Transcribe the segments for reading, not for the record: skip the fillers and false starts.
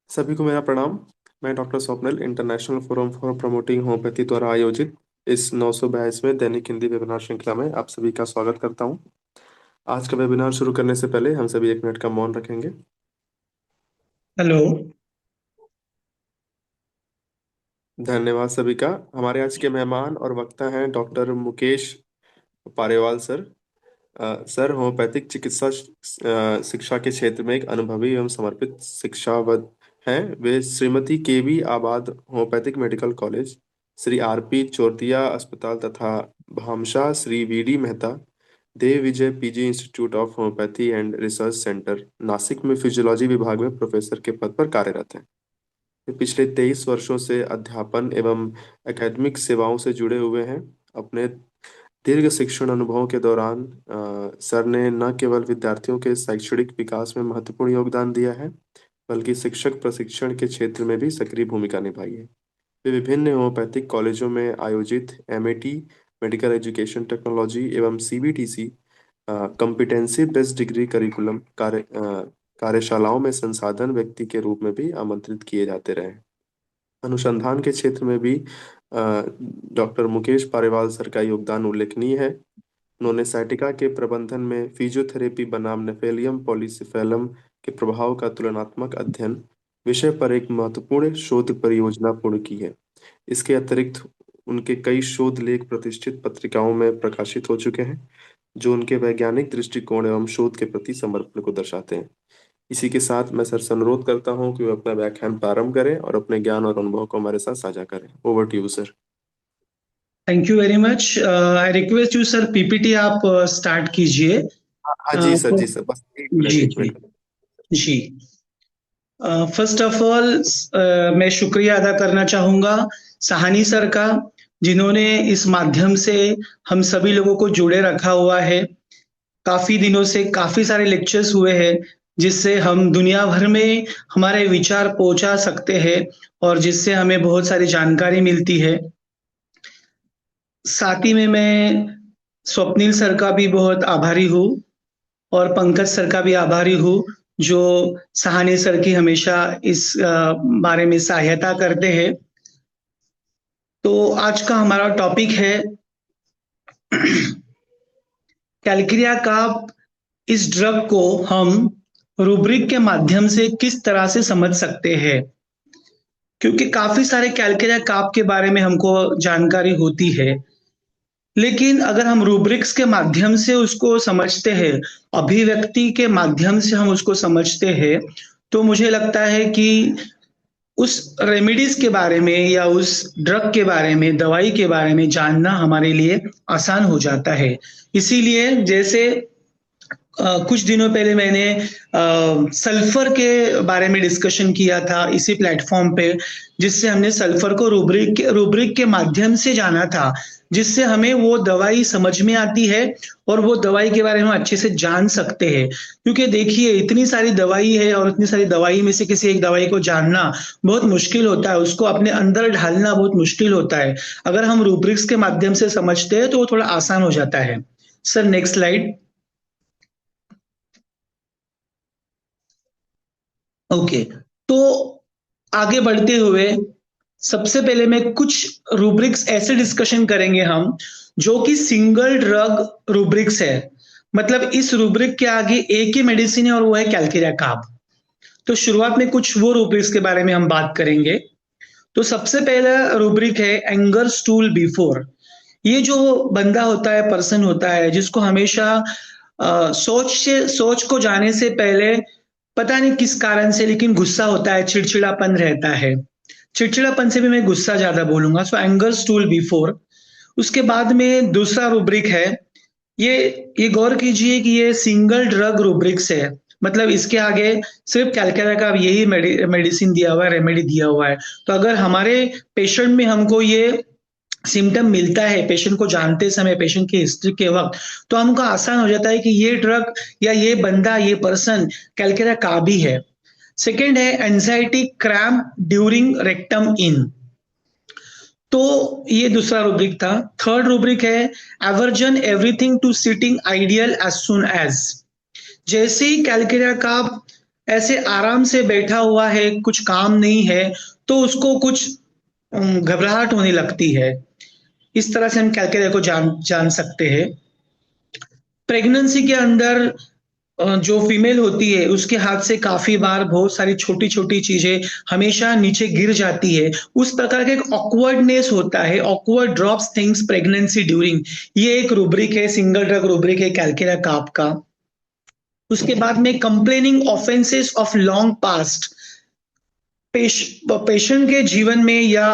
सभी को मेरा प्रणाम। मैं doctor Swapnil international forum for promoting homeopathy द्वारा आयोजित इस 942वें दैनिक हिंदी वेबिनार श्रृंखला में आप सभी का स्वागत करता हूं। आज का वेबिनार शुरू करने से पहले हम सभी 1 मिनट का मौन रखेंगे। हेलो। धन्यवाद सभी का। हमारे आज के मेहमान और वक्ता हैं doctor Mukesh Parewal sir. Sir homeopathic चिकित्सा शिक्षा के क्षेत्र में एक अनुभवी एवं समर्पित शिक्षाविद हैं। वे Shrimati KV Abad homeopathic medical college, Shri RP Chauratiya अस्पताल तथा Bhamashah Shri VD Mehta Dev Vijay PG institute of homeopathy and research centre Nashik में फिजियोलॉजी विभाग में प्रोफेसर के पद पर कार्यरत हैं। वे पिछले 23 वर्षों से अध्यापन एवं एकेडमिक सेवाओं से जुड़े हुए हैं। अपने दीर्घ शिक्षण अनुभवों के दौरान सर ने न केवल विद्यार्थियों के शैक्षणिक विकास में महत्वपूर्ण योगदान दिया है, बल्कि शिक्षक प्रशिक्षण के क्षेत्र में भी सक्रिय भूमिका निभाई है। वे विभिन्न होम्योपैथिक कॉलेजों में आयोजित एमएटी मेडिकल एजुकेशन टेक्नोलॉजी एवं सीबीटीसी कॉम्पिटेंसी बेस्ड डिग्री करिकुलम कार्यशालाओं में संसाधन व्यक्ति के रूप में भी आमंत्रित किए जाते रहे। अनुसंधान के क्षेत्र में भी डॉक्टर मुकेश पारेवाल सर का योगदान उल्लेखनीय है। उन्होंने साइटिका के प्रबंधन में फिजियोथेरेपी बनाम नेफेलियम पॉलीसिफेलम के प्रभाव का तुलनात्मक अध्ययन विषय पर एक महत्वपूर्ण शोध परियोजना पूर्ण की है। इसके अतिरिक्त उनके कई शोध लेख प्रतिष्ठित पत्रिकाओं में प्रकाशित हो चुके हैं, जो उनके वैज्ञानिक दृष्टिकोण एवं शोध के प्रति समर्पण को दर्शाते हैं। इसी के साथ मैं सर से अनुरोध करता हूँ कि वे अपना व्याख्यान प्रारंभ करें और अपने ज्ञान और अनुभव को हमारे साथ साझा करें। Over to you sir. Thank you very much. I request you sir, PPT आप स्टार्ट कीजिए। हाँ जी सर, जी सर, बस एक मिनट जी एक जी मिनट जी। फर्स्ट ऑफ ऑल मैं शुक्रिया अदा करना चाहूँगा सहानी सर का, जिन्होंने इस माध्यम से हम सभी लोगों को जुड़े रखा हुआ है। काफ़ी दिनों से काफ़ी सारे लेक्चर्स हुए हैं, जिससे हम दुनिया भर में हमारे विचार पहुँचा सकते हैं और जिससे हमें बहुत सारी जानकारी मिलती है। साथ ही में मैं स्वप्निल सर का भी बहुत आभारी हूँ और पंकज सर का भी आभारी हूँ, जो सहानी सर की हमेशा इस बारे में सहायता करते हैं। तो आज का हमारा टॉपिक है कैलक्रिया का। इस ड्रग को हम रूब्रिक के माध्यम से किस तरह से समझ सकते हैं, क्योंकि काफी सारे कैलक्रिया काप के बारे में हमको जानकारी होती है, लेकिन अगर हम रूब्रिक्स के माध्यम से उसको समझते हैं, अभिव्यक्ति के माध्यम से हम उसको समझते हैं, तो मुझे लगता है कि उस रेमेडीज के बारे में या उस ड्रग के बारे में, दवाई के बारे में जानना हमारे लिए आसान हो जाता है। इसीलिए जैसे कुछ दिनों पहले मैंने सल्फर के बारे में डिस्कशन किया था इसी प्लेटफॉर्म पे, जिससे हमने सल्फर को रूब्रिक के माध्यम से जाना था, जिससे हमें वो दवाई समझ में आती है और वो दवाई के बारे में हम अच्छे से जान सकते हैं। क्योंकि देखिए, इतनी सारी दवाई है और इतनी सारी दवाई में से किसी एक दवाई को जानना बहुत मुश्किल होता है, उसको अपने अंदर ढालना बहुत मुश्किल होता है। अगर हम रूब्रिक्स के माध्यम से समझते हैं तो वो थोड़ा आसान हो जाता है। Sir next slide. ओके। तो आगे बढ़ते हुए सबसे पहले मैं कुछ रूब्रिक्स ऐसे डिस्कशन करेंगे हम, जो कि सिंगल ड्रग रूब्रिक्स है। मतलब इस रूब्रिक के आगे एक ही मेडिसिन है और वो है कैलकेरिया काब। तो शुरुआत में कुछ वो रूब्रिक्स के बारे में हम बात करेंगे। तो सबसे पहला रूब्रिक है एंगर स्टूल बिफोर। ये जो बंदा होता है, पर्सन होता है, जिसको हमेशा सोच को जाने से पहले पता नहीं किस कारण से लेकिन गुस्सा होता है, चिड़चिड़ापन रहता है। चिड़चिड़ापन से भी मैं गुस्सा ज्यादा बोलूंगा, सो एंगर स्टूल बिफोर। उसके बाद में दूसरा रूब्रिक है, ये ये गौर कीजिए कि ये सिंगल ड्रग रूब्रिक्स है। मतलब इसके आगे सिर्फ कैलकेरा का यही मेडिसिन दिया हुआ है, रेमेडी दिया हुआ है। तो अगर हमारे पेशेंट में हमको ये सिम्टम मिलता है, पेशेंट को जानते समय, पेशेंट की हिस्ट्री के वक्त, तो हमको आसान हो जाता है कि ये ड्रग या ये बंदा, ये पर्सन कैलकेरा का भी है। सेकेंड है anxiety cramp during rectum in. तो ये दूसरा रूब्रिक था। थर्ड रूब्रिक है aversion everything to sitting ideal as soon as. जैसे ही कैलकेरिया का ऐसे आराम से बैठा हुआ है, कुछ काम नहीं है, तो उसको कुछ घबराहट होने लगती है। इस तरह से हम कैलकेरिया को जान जान सकते हैं। प्रेगनेंसी के अंदर जो फीमेल होती है उसके हाथ से काफी बार बहुत सारी छोटी छोटी चीजें हमेशा नीचे गिर जाती है। उस प्रकार का एक ऑकवर्डनेस होता है, awkward drops things pregnancy during. ये एक रूब्रिक है, सिंगल ड्रग रूब्रिक है कैलकेरिया काप का। उसके बाद में complaining offences of long past. Patient के जीवन में या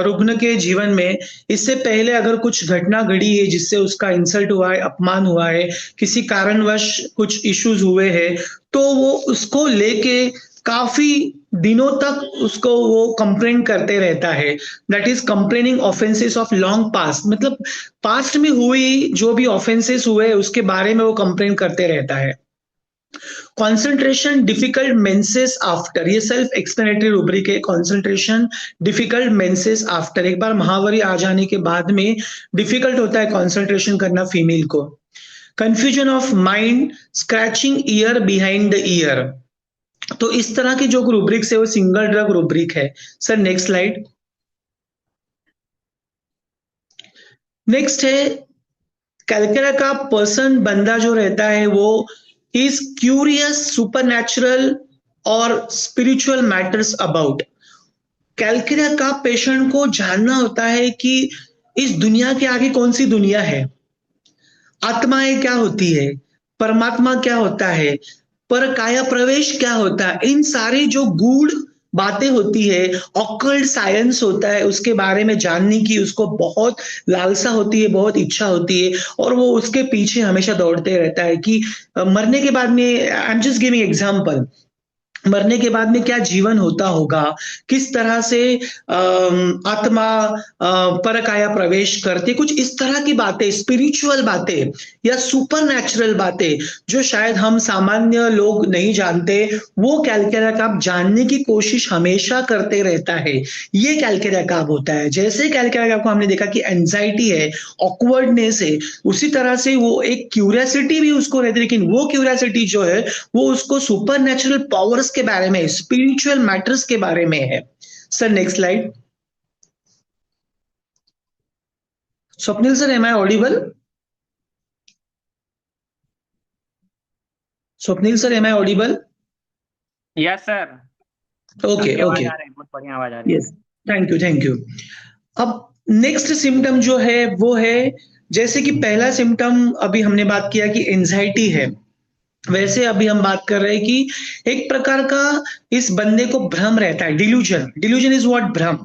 रुग्ण के जीवन में इससे पहले अगर कुछ घटना घटी है जिससे उसका इंसल्ट हुआ है, अपमान हुआ है, किसी कारणवश कुछ इश्यूज हुए हैं, तो वो उसको लेके काफी दिनों तक उसको वो कंप्लेन करते रहता है। That is complaining offences of long past, मतलब पास्ट में हुई जो भी ऑफेंसेस हुए उसके बारे में वो कंप्लेन करते रहता है। कंसंट्रेशन डिफिकल्ट मेंसेस आफ्टर, ये सेल्फ एक्सप्लेनेटरी रूब्रिक है। कंसंट्रेशन डिफिकल्ट मेंसेस आफ्टर, एक बार महावरी आ जाने के बाद में डिफिकल्ट होता है कंसंट्रेशन करना फीमेल को। Confusion of mind, scratching year behind the year. तो इस तरह की जो रूब्रिक्स है वो सिंगल ड्रग रूब्रिक है। Sir next slide. नेक्स्ट है कैलकेरा का पर्सन, बंदा जो रहता है वो इज क्यूरियस सुपरनैचुरल और स्पिरिचुअल मैटर्स अबाउट। कैलकेरा का पेशेंट को जानना होता है कि इस दुनिया के आगे कौन सी दुनिया है, आत्माएं क्या होती है, परमात्मा क्या होता है, पर काया प्रवेश क्या होता है, इन सारी जो गूढ़ बातें होती है, ऑकल्ट साइंस होता है, उसके बारे में जानने की उसको बहुत लालसा होती है, बहुत इच्छा होती है, और वो उसके पीछे हमेशा दौड़ते रहता है कि मरने के बाद में, I am just giving example, मरने के बाद में क्या जीवन होता होगा, किस तरह से आत्मा परकाया प्रवेश करती, कुछ इस तरह की बातें, स्पिरिचुअल बातें या सुपर नेचुरल बातें जो शायद हम सामान्य लोग नहीं जानते, वो कैलकेरा काप जानने की कोशिश हमेशा करते रहता है। ये कैलकेरा काप होता है। जैसे कैलकेरा काप को हमने देखा कि एंजाइटी है, ऑकवर्डनेस है, उसी तरह से वो एक क्यूरियोसिटी भी उसको रहती है, लेकिन वो क्यूरियोसिटी जो है वो उसको सुपर नेचुरल पावर्स के बारे में, स्पिरिचुअल मैटर्स के बारे में है। Sir next slide. Swapnil sir, am I audible? Swapnil sir, am I audible? Yes sir, okay आपकी आवाज ओके, आ रही है, बहुत बढ़िया आवाज आ रही है। Yes, thank you thank you. अब नेक्स्ट सिम्टम जो है वो है, जैसे कि पहला सिम्टम अभी हमने बात किया कि एंजाइटी है, वैसे अभी हम बात कर रहे हैं कि एक प्रकार का इस बंदे को भ्रम रहता है, डिल्यूजन। Delusion is what? भ्रम।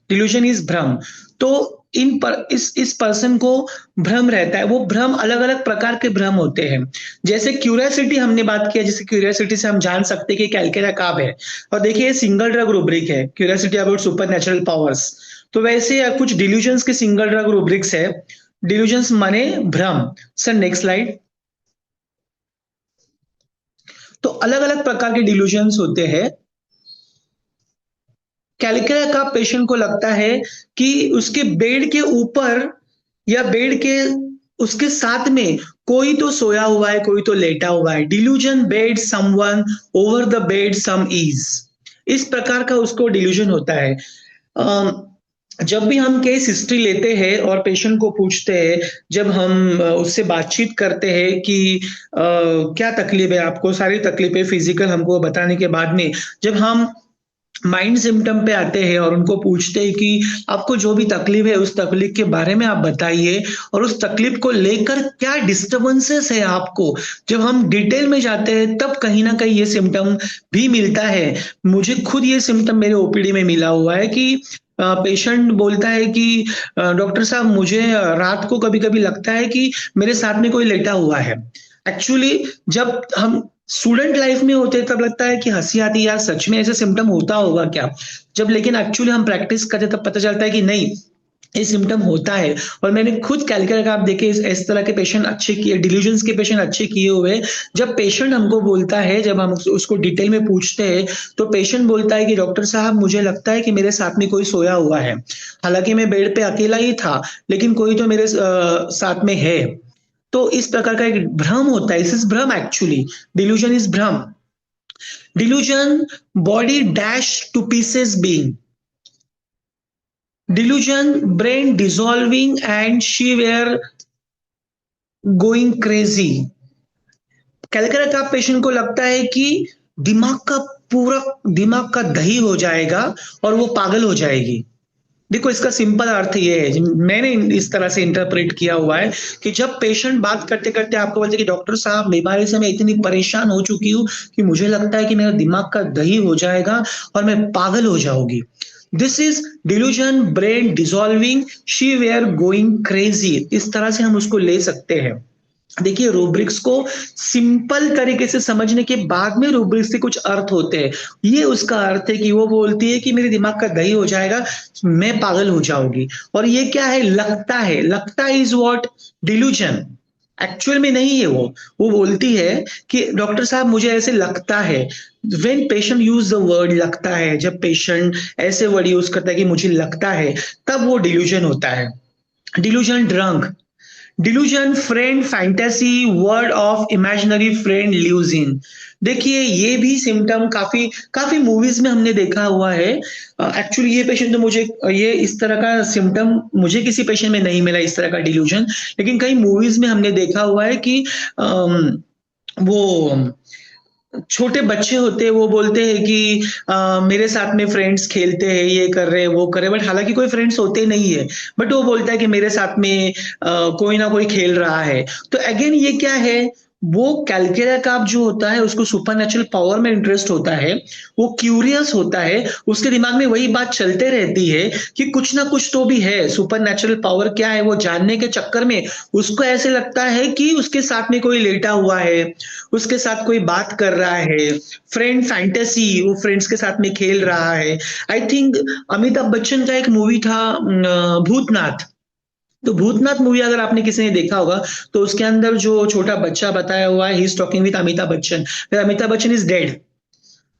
डिल्यूजन इज भ्रम। तो इस पर्सन को भ्रम रहता है। वो भ्रम अलग अलग प्रकार के भ्रम होते हैं। जैसे क्यूरियोसिटी हमने बात किया, जैसे क्यूरियोसिटी से हम जान सकते हैं कि कैलकेरा काब है, और देखिए सिंगल ड्रग रूब्रिक है, curiosity about super natural powers. तो वैसे कुछ डिल्यूजन्स के सिंगल ड्रग रूब्रिक्स है। डिल्यूजन्स माने भ्रम। Sir next slide. तो अलग अलग प्रकार के डिल्यूजन्स होते हैं। कैलकेरा का पेशेंट को लगता है कि उसके बेड के ऊपर या बेड के उसके साथ में कोई तो सोया हुआ है, कोई तो लेटा हुआ है। Delusion bed someone, over the bed some is, इस प्रकार का उसको डिल्यूजन होता है। जब भी हम केस हिस्ट्री लेते हैं और पेशेंट को पूछते हैं, जब हम उससे बातचीत करते हैं कि क्या तकलीफ है आपको, सारी तकलीफें फिजिकल हमको बताने के बाद में जब हम माइंड सिम्टम पे आते हैं और उनको पूछते हैं कि आपको जो भी तकलीफ है उस तकलीफ के बारे में आप बताइए, और उस तकलीफ को लेकर क्या डिस्टर्बेंसेस है आपको, जब हम डिटेल में जाते हैं तब कहीं ना कहीं ये सिम्टम भी मिलता है। मुझे खुद ये सिम्टम मेरे ओपीडी में मिला हुआ है कि पेशेंट बोलता है कि डॉक्टर साहब मुझे रात को कभी कभी लगता है कि मेरे साथ में कोई लेटा हुआ है। एक्चुअली जब हम स्टूडेंट लाइफ में होते तब लगता है कि हंसी आती है, यार सच में ऐसे सिम्टम होता होगा क्या। जब लेकिन एक्चुअली हम प्रैक्टिस करते तब पता चलता है कि नहीं, ये सिम्टम होता है। और मैंने खुद कैलकुलेट, आप देखिए इस तरह के पेशेंट अच्छे किए, डिल्यूजन्स के पेशेंट अच्छे किए हुए। जब पेशेंट हमको बोलता है, जब हम उसको डिटेल में पूछते हैं, तो पेशेंट बोलता है कि डॉक्टर साहब मुझे लगता है कि मेरे साथ में कोई सोया हुआ है, हालांकि मैं बेड पे अकेला ही था, लेकिन कोई तो मेरे साथ में है। तो इस प्रकार का एक भ्रम होता है, इस इज भ्रम, एक्चुअली डिल्यूजन इज भ्रम। Delusion, body dash to pieces being. Delusion, brain dissolving and she were going crazy. कैलकुलर का पेशेंट को लगता है कि दिमाग का पूरा दिमाग का दही हो जाएगा और वो पागल हो जाएगी। देखो इसका सिंपल अर्थ ये है, मैंने इस तरह से इंटरप्रेट किया हुआ है कि जब पेशेंट बात करते करते आपको बोलते कि डॉक्टर साहब बीमारी से मैं इतनी परेशान हो चुकी हूँ कि मुझे लगता है कि मेरा दिमाग का दही हो जाएगा और मैं पागल हो जाऊंगी। This is delusion, brain dissolving, she where going crazy. इस तरह से हम उसको ले सकते हैं। देखिए रूब्रिक्स को सिंपल तरीके से समझने के बाद में रूब्रिक्स के कुछ अर्थ होते हैं। ये उसका अर्थ है कि वो बोलती है कि मेरे दिमाग का दही हो जाएगा, मैं पागल हो जाऊंगी। और ये क्या है, लगता है। लगता इज व्हाट, डिल्यूजन। एक्चुअल में नहीं है वो बोलती है कि डॉक्टर साहब मुझे ऐसे लगता है। When patient use the word लगता है, जब पेशेंट ऐसे वर्ड यूज करता है कि मुझे लगता है, तब वो डिल्यूजन होता है। Delusion drunk, delusion friend fantasy, word of imaginary friend lives in. देखिए ये भी सिम्टम काफी काफी मूवीज में हमने देखा हुआ है। एक्चुअली ये पेशेंट तो मुझे ये इस तरह का सिम्टम मुझे किसी पेशेंट में नहीं मिला, इस तरह का डिल्यूजन। लेकिन कई मूवीज में हमने देखा हुआ है कि वो छोटे बच्चे होते हैं, वो बोलते हैं कि मेरे साथ में फ्रेंड्स खेलते हैं, ये कर रहे हैं वो कर रहे हैं, बट हालांकि कोई फ्रेंड्स होते नहीं है। बट वो बोलता है कि मेरे साथ में कोई ना कोई खेल रहा है। तो अगेन ये क्या है, वो कैलकेरा काप जो होता है उसको सुपरनेचुरल पावर में इंटरेस्ट होता है, वो क्यूरियस होता है, उसके दिमाग में वही बात चलते रहती है कि कुछ ना कुछ तो भी है। सुपरनेचुरल पावर क्या है वो जानने के चक्कर में उसको ऐसे लगता है कि उसके साथ में कोई लेटा हुआ है, उसके साथ कोई बात कर रहा है। फ्रेंड फैंटेसी, वो फ्रेंड्स के साथ में खेल रहा है। आई थिंक अमिताभ बच्चन का एक मूवी था भूतनाथ। तो भूतनाथ मूवी अगर आपने किसी ने देखा होगा तो उसके अंदर जो छोटा बच्चा बताया हुआ है, he is talking with Amitabh Bachchan, Amitabh Bachchan is dead.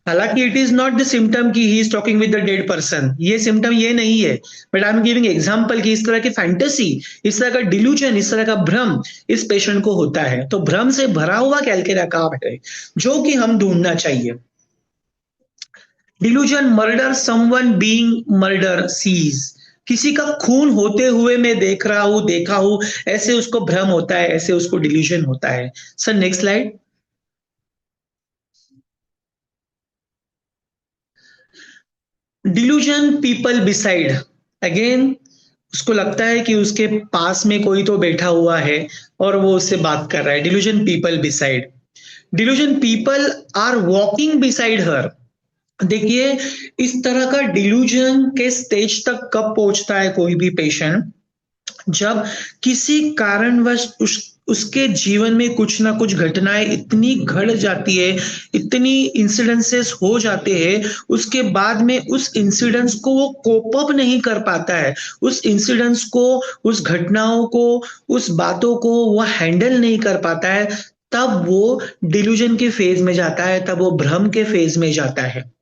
हालांकि it is not the symptom कि he is talking with the dead person, ये सिम्टम ये नहीं है। But I am giving example कि इस तरह की फैंटेसी, इस तरह का डिल्यूजन, इस तरह का भ्रम इस पेशेंट को होता है। तो भ्रम से भरा हुआ कैलकेरा काप है जो कि हम ढूंढना चाहिए। Delusion, murder someone being murder sees, किसी का खून होते हुए मैं देख रहा हूं, देखा हूं, ऐसे उसको भ्रम होता है, ऐसे उसको डिल्यूजन होता है। Sir next slide. Delusion, people beside, again उसको लगता है कि उसके पास में कोई तो बैठा हुआ है और वो उससे बात कर रहा है। Delusion, people beside. Delusion, people are walking beside her. देखिए इस तरह का डिल्यूजन के स्टेज तक कब पहुंचता है कोई भी पेशेंट, जब किसी कारणवश उसके जीवन में कुछ ना कुछ घटनाएं इतनी घट जाती है, इतनी इंसिडेंसेस हो जाते हैं, उसके बाद में उस इंसिडेंट्स को वो कोप अप नहीं कर पाता है, उस इंसिडेंट्स को, उस घटनाओं को, उस बातों को वो हैंडल नहीं कर पाता है, तब वो डिल्यूजन के फेज में जाता है, तब वो भ्रम के फेज में जाता है।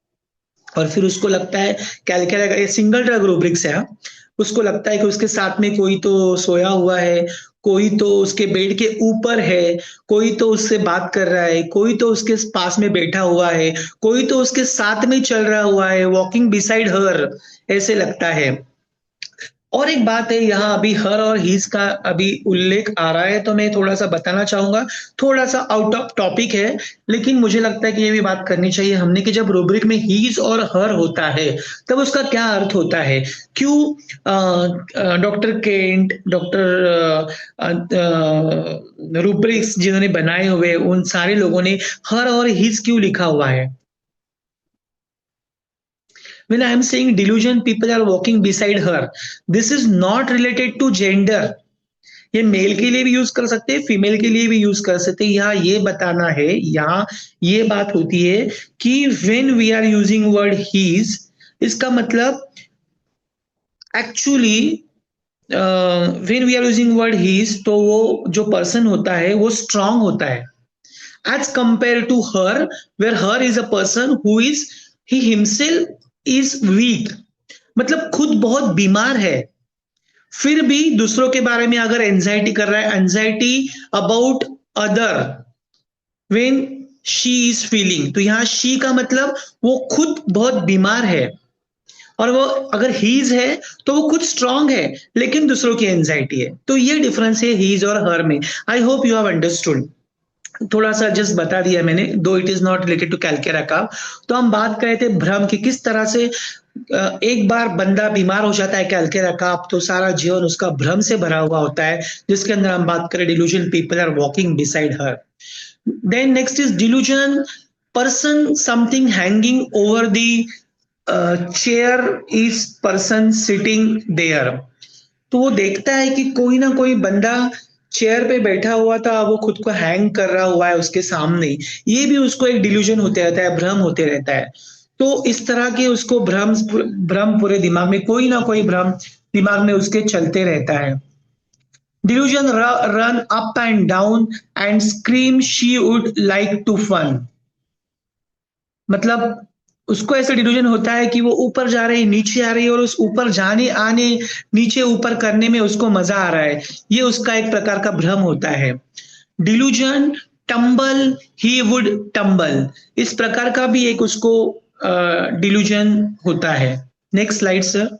और फिर उसको लगता है कैलकुलर का ये सिंगल ड्रग रूब्रिक्स है, उसको लगता है कि उसके साथ में कोई तो सोया हुआ है, कोई तो उसके बेड के ऊपर है, कोई तो उससे बात कर रहा है, कोई तो उसके पास में बैठा हुआ है, कोई तो उसके साथ में चल रहा हुआ है, वॉकिंग बिसाइड हर, ऐसे लगता है। और एक बात है यहाँ, अभी हर और हीज का अभी उल्लेख आ रहा है तो मैं थोड़ा सा बताना चाहूंगा, थोड़ा सा आउट ऑफ टॉपिक है, लेकिन मुझे लगता है कि ये भी बात करनी चाहिए हमने कि जब रूब्रिक में हीज और हर होता है तब उसका क्या अर्थ होता है। क्यों डॉक्टर केंट, डॉक्टर रूब्रिक्स जिन्होंने बनाए हुए उन सारे लोगों ने हर और हीज क्यों लिखा हुआ है। When I am saying delusion, people are walking beside her. This is not related to gender. ये मेल के लिए भी यूज कर सकते हैं, फीमेल के लिए भी यूज कर सकते हैं। यहाँ ये बताना है, यहाँ ये बात होती है कि when we are using word his, इसका मतलब actually when we are using word his तो वो जो पर्सन होता है वो स्ट्रांग होता है as compared to her, where her is a person who is, he himself is weak, मतलब खुद बहुत बीमार है, फिर भी दूसरों के बारे में अगर एंजाइटी कर रहा है, anxiety about other, when she is feeling. तो यहाँ शी का मतलब वो खुद बहुत बीमार है, और वो अगर हीज है तो वो खुद स्ट्रांग है लेकिन दूसरों की एंजाइटी है। तो ये डिफरेंस है हीज और हर में। I hope you have understood. थोड़ा सा जस्ट बता दिया मैंने, though it is not related to calcarea काव। तो हम बात कर रहे थे भ्रम की, किस तरह से एक बार बंदा बीमार हो जाता है कैलकेरा काव तो सारा जीवन उसका भ्रम से भरा हुआ होता है, जिसके अंदर हम बात करें delusion, people are walking beside her. Then next is delusion, person something hanging over the chair is person sitting there. तो वो देखता है कि कोई ना कोई बंदा चेयर पे बैठा हुआ था, वो खुद को हैंग कर रहा हुआ है उसके सामने। ये भी उसको एक डिल्यूजन होते रहता है, भ्रम होते रहता है। तो इस तरह के उसको भ्रम भ्रम पूरे दिमाग में, कोई ना कोई भ्रम दिमाग में उसके चलते रहता है। Delusion, run up and down and scream she would like to fun. मतलब उसको ऐसा डिल्यूजन होता है कि वो ऊपर जा रही है, नीचे आ रही है, और उस ऊपर जाने आने, नीचे ऊपर करने में उसको मजा आ रहा है। ये उसका एक प्रकार का भ्रम होता है। Delusion, tumble he would tumble, इस प्रकार का भी एक उसको डिल्यूजन होता है। Next slide sir.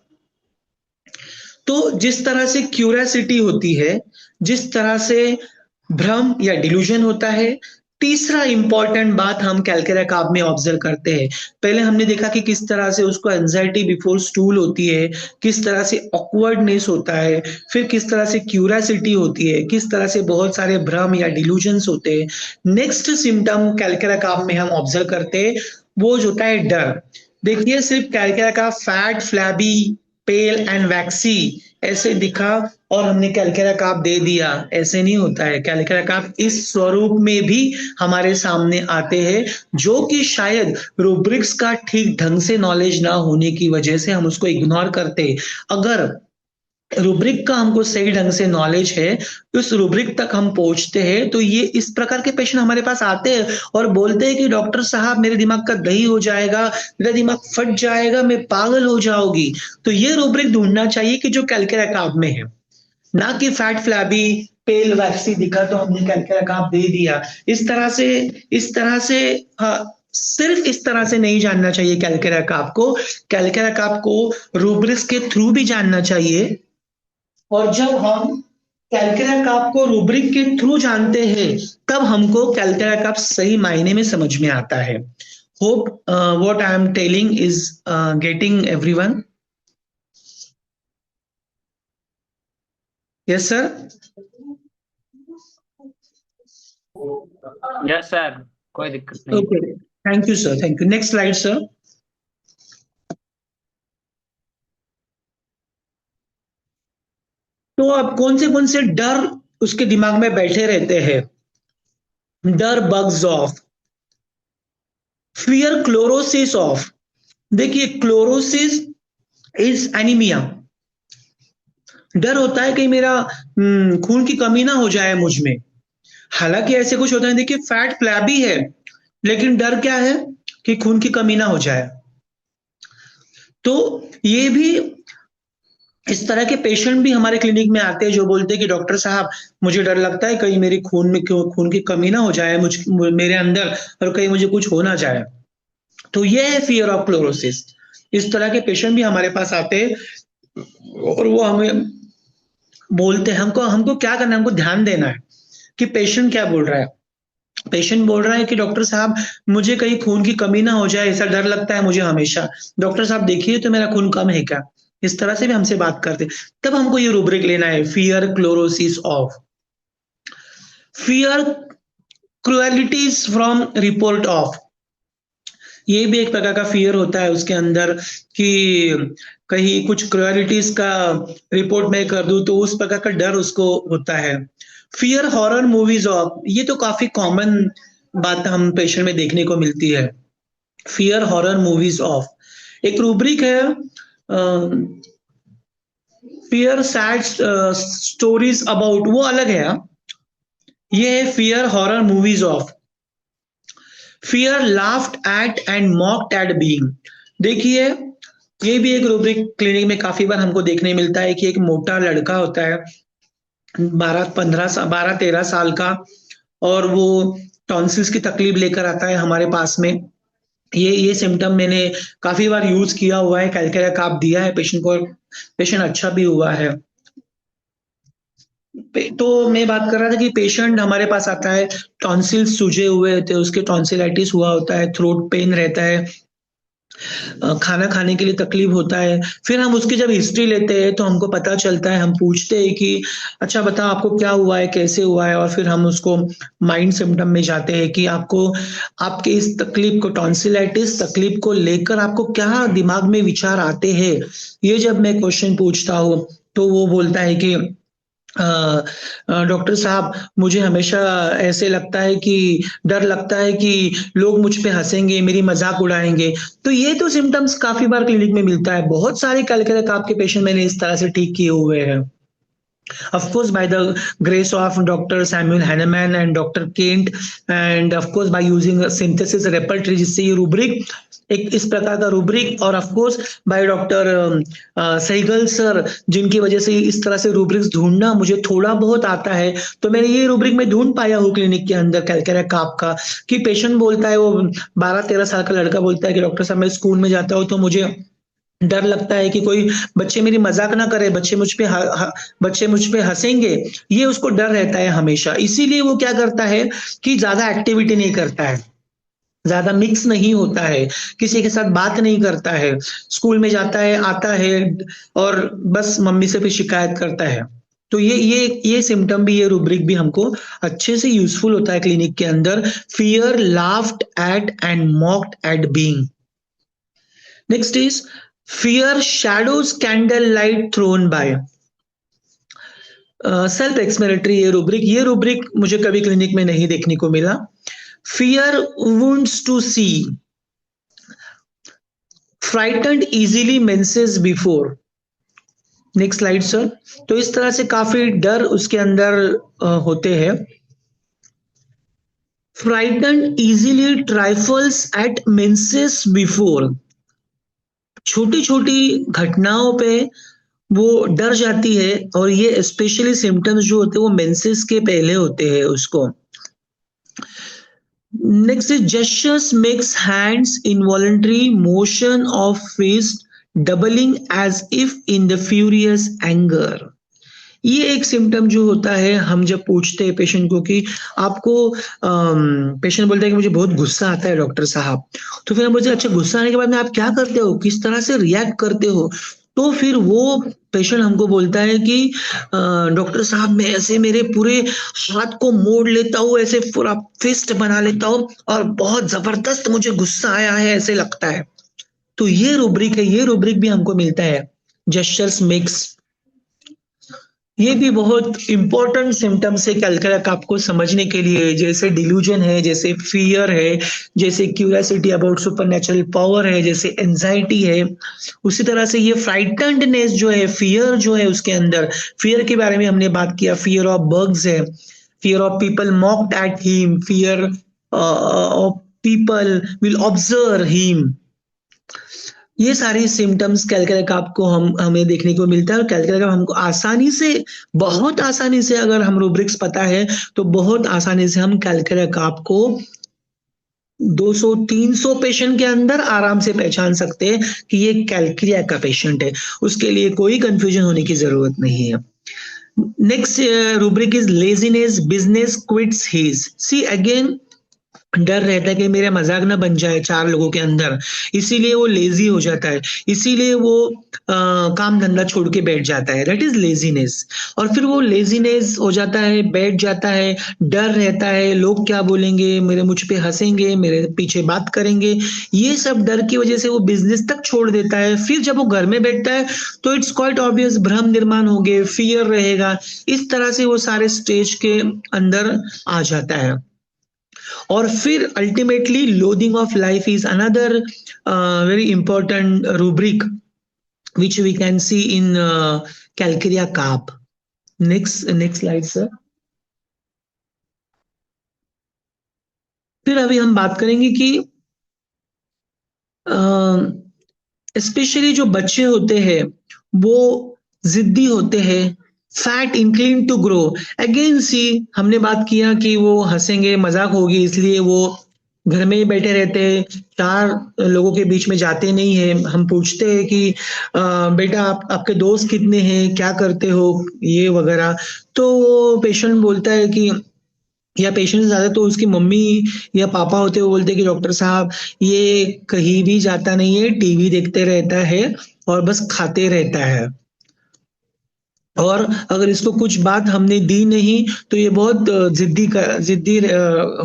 तो जिस तरह से क्यूरियोसिटी होती है, जिस तरह से भ्रम या डिल्यूजन होता है, तीसरा इंपॉर्टेंट बात हम कैलकेरा काव में ऑब्जर्व करते हैं। पहले हमने देखा कि किस तरह से उसको एंजाइटी बिफोर स्टूल होती है, किस तरह से ऑकवर्डनेस होता है, फिर किस तरह से क्यूरियोसिटी होती है, किस तरह से बहुत सारे भ्रम या डिल्यूजन्स होते हैं। नेक्स्ट सिम्टम कैलकेरा काव में हम ऑब्जर्व करते हैं, वो जो होता है डर। देखिए, सिर्फ कैलकेरा का फैट, फ्लैबी, पेल एंड वैक्सी ऐसे दिखा और हमने कैलकेरा काव दे दिया, ऐसे नहीं होता है। कैलकेरा काव इस स्वरूप में भी हमारे सामने आते हैं, जो कि शायद रूब्रिक्स का ठीक ढंग से नॉलेज ना होने की वजह से हम उसको इग्नोर करते हैं। अगर रूब्रिक का हमको सही ढंग से नॉलेज है, उस रूब्रिक तक हम पहुंचते हैं, तो ये इस प्रकार के पेशेंट हमारे पास आते हैं और बोलते हैं कि डॉक्टर साहब मेरे दिमाग का दही हो जाएगा, मेरा दिमाग फट जाएगा, मैं पागल हो जाऊंगी। तो ये रूब्रिक ढूंढना चाहिए कि जो कैलकेरा काव में है, ना कि फैट, फ्लैबी, पेल, वैक्सी दिखा तो हमने कैलकेरा काव दे दिया। इस तरह से हाँ, सिर्फ इस तरह से नहीं जानना चाहिए कैलकेरा काव को। कैलकेरा काव को रूब्रिक्स के थ्रू भी जानना चाहिए। और जब हम कैलकेरा काव को रूब्रिक के थ्रू जानते हैं, तब हमको कैलकेरा काव सही मायने में समझ में आता है। Hope what I am telling is getting everyone. Yes sir. Yes sir, कोई दिक्कत नहीं। Okay, thank you sir, thank you. Next slide sir. तो अब कौन से डर उसके दिमाग में बैठे रहते हैं? डर bugs of, fear chlorosis of. देखिए, क्लोरोसिस इज एनीमिया। डर होता है कि मेरा खून की कमी ना हो जाए मुझ में। हालांकि ऐसे कुछ होता है, देखिए फैट फ्लैबी है, लेकिन डर क्या है कि खून की कमी ना हो जाए। तो ये भी, इस तरह के पेशेंट भी हमारे क्लिनिक में आते हैं जो बोलते हैं कि डॉक्टर साहब मुझे डर लगता है कहीं मेरी खून की कमी ना हो जाए मेरे अंदर, और कहीं मुझे कुछ हो ना जाए। तो ये है फियर ऑफ क्लोरोसिस। इस तरह के पेशेंट भी हमारे पास आते हैं और वो हमें बोलते हैं, हमको हमको क्या करना है, हमको ध्यान देना है कि पेशेंट क्या बोल रहा है। पेशेंट बोल रहा है कि डॉक्टर साहब मुझे कहीं खून की कमी ना हो जाए, ऐसा डर लगता है मुझे हमेशा। डॉक्टर साहब देखिए तो मेरा खून कम है क्या? इस तरह से भी हमसे बात करते। तब हमको ये रूब्रिक लेना है, fear chlorosis of. Fear cruelties from report of. ये भी एक प्रकार का फियर होता है उसके अंदर कि कहीं कुछ क्रुएलिटीज का रिपोर्ट मैं कर दूं, तो उस प्रकार का डर उसको होता है। फियर हॉरर मूवीज ऑफ, ये तो काफी कॉमन बात हम पेशेंट में देखने को मिलती है। Fear horror movies of. एक रूब्रिक है फियर सैड स्टोरीज अबाउट, वो अलग है। ये है fear horror movies of. Fear laughed at and mocked at being. देखिए, ये भी एक रूब्रिक क्लिनिक में काफी बार हमको देखने मिलता है कि एक मोटा लड़का होता है, 12-13 साल का, और वो टॉन्सिल्स की तकलीफ लेकर आता है हमारे पास में। ये सिम्टम मैंने काफी बार यूज किया हुआ है, कैलकेरिया काप दिया है पेशेंट को, पेशेंट अच्छा भी हुआ है। तो मैं बात कर रहा था कि पेशेंट हमारे पास आता है, टॉन्सिल्स सूजे हुए होते हैं, उसके टॉन्सिलाइटिस हुआ होता है, थ्रोट पेन रहता है, खाना खाने के लिए तकलीफ होता है। फिर हम उसकी जब हिस्ट्री लेते हैं तो हमको पता चलता है, हम पूछते हैं कि अच्छा बताओ आपको क्या हुआ है, कैसे हुआ है, और फिर हम उसको माइंड सिम्टम में जाते हैं कि आपको आपके इस तकलीफ को, टॉन्सिलाइटिस तकलीफ को लेकर आपको क्या दिमाग में विचार आते हैं। ये जब मैं क्वेश्चन पूछता हूँ तो वो बोलता है कि डॉक्टर साहब मुझे हमेशा ऐसे लगता है कि डर लगता है कि लोग मुझ पे हंसेंगे, मेरी मजाक उड़ाएंगे। तो ये तो सिम्टम्स काफी बार क्लिनिक में मिलता है, बहुत सारे कैलकुलस आपके पेशेंट मैंने इस तरह से ठीक किए हुए हैं। Of course, by the grace of Dr. Samuel Hahnemann and Dr. Kent, and of course by using a synthesis repertory, जिससे ये रूब्रिक एक इस प्रकार का रूब्रिक, और of course by doctor Sehgal sir, जिनकी वजह से इस तरह से रूब्रिक्स ढूंढना मुझे थोड़ा बहुत आता है। तो मैंने ये रूब्रिक में ढूंढ पाया हूँ क्लिनिक के अंदर कैलकेरिया काप का, कि पेशेंट बोलता है, वो 12-13 साल का लड़का बोलता है कि डॉक्टर साहब मैं स्कूल में जाता हूँ तो मुझे डर लगता है कि कोई बच्चे मेरी मजाक ना करे, बच्चे मुझ पे हंसेंगे। ये उसको डर रहता है हमेशा, इसीलिए वो क्या करता है कि ज्यादा एक्टिविटी नहीं करता है, ज्यादा मिक्स नहीं होता है, किसी के साथ बात नहीं करता है, स्कूल में जाता है आता है और बस मम्मी से भी शिकायत करता है। तो ये सिम्टम भी, ये रूब्रिक भी हमको अच्छे से यूजफुल होता है क्लिनिक के अंदर। Fear laughed at and mocked at being. Next is fear shadows candle light thrown by। Self explanatory ये रूब्रिक मुझे कभी क्लिनिक में नहीं देखने को मिला। Fear wounds to see, frightened easily menses before. Next slide sir. तो इस तरह से काफी डर उसके अंदर होते हैं। Frightened easily trifles at menses before, छोटी छोटी घटनाओं पे वो डर जाती है, और ये स्पेशली सिम्टम्स जो होते हैं वो मेंसेस के पहले होते हैं उसको। Next is gestures makes hands involuntary motion of fist doubling as if in the furious anger. ये एक सिम्टम जो होता है, हम जब पूछते हैं पेशेंट को कि आपको, पेशेंट बोलता है कि मुझे बहुत गुस्सा आता है डॉक्टर साहब। तो फिर हम बोलते हैं अच्छा गुस्सा आने के बाद में आप क्या करते हो, किस तरह से रिएक्ट करते हो। तो फिर वो पेशेंट हमको बोलता है कि डॉक्टर साहब मैं ऐसे मेरे पूरे हाथ को मोड़ लेता हूँ, ऐसे पूरा फिस्ट बना लेता हूँ और बहुत जबरदस्त मुझे गुस्सा आया है ऐसे लगता है। तो ये रूब्रिक है, ये रूब्रिक भी हमको मिलता है, जेस्चर्स मिक्स। ये भी बहुत इंपॉर्टेंट सिम्टम्स है कैलकुलस का आपको समझने के लिए, जैसे डिल्यूजन है, जैसे फियर है, जैसे क्यूरियोसिटी अबाउट सुपरनेचुरल पावर है, जैसे एंजाइटी है। उसी तरह से ये फ्राइटेंडनेस जो है, फियर जो है उसके अंदर, फियर के बारे में हमने बात किया, फियर ऑफ बग्स है, fear of people mocked at him, fear of people will observe him. ये सारी सिम्टम्स कैलकुलस का आपको हमें देखने को मिलता है, और कैलकुलस का हमको आसानी से, बहुत आसानी से, अगर हम रूब्रिक्स पता है तो बहुत आसानी से हम कैलकुलस का आपको 200-300 पेशेंट के अंदर आराम से पहचान सकते हैं कि ये कैलकुलिया का पेशेंट है। उसके लिए कोई कंफ्यूजन होने की जरूरत नहीं है। Next rubric is laziness business quits his. See again, डर रहता है कि मेरा मजाक ना बन जाए 4 लोगों के अंदर, इसीलिए वो लेजी हो जाता है, इसीलिए वो काम धंधा छोड़ के बैठ जाता है, दैट इज लेजीनेस। और फिर वो लेजीनेस हो जाता है, बैठ जाता है, डर रहता है लोग क्या बोलेंगे, मेरे मुझ पे हंसेंगे, मेरे पीछे बात करेंगे। ये सब डर की वजह से वो बिजनेस तक छोड़ देता है। फिर जब वो घर में बैठता है तो इट्स क्वाइट ऑब्वियस भ्रम निर्माण हो गए, फियर रहेगा, इस तरह से वो सारे स्टेज के अंदर आ जाता है। और फिर ultimately loathing of life is another very important rubric which we can see in calcarea carp. Next slide sir। फिर अभी हम बात करेंगे कि स्पेशली जो बच्चे होते हैं वो जिद्दी होते हैं, फैट इंक्लिन टू ग्रो। अगेन सी, हमने बात किया कि वो हंसेंगे, मजाक होगी, इसलिए वो घर में ही बैठे रहते हैं, चार लोगों के बीच में जाते नहीं है। हम पूछते हैं कि बेटा आपके दोस्त कितने हैं, क्या करते हो, ये वगैरह। तो वो पेशेंट बोलता है कि, या पेशेंट से ज्यादा तो उसकी मम्मी या पापा होते हैं, वो बोलते हैं कि डॉक्टर साहब ये कहीं भी जाता नहीं है, टीवी देखते रहता है और बस खाते रहता है, और अगर इसको कुछ बात हमने दी नहीं तो ये बहुत जिद्दी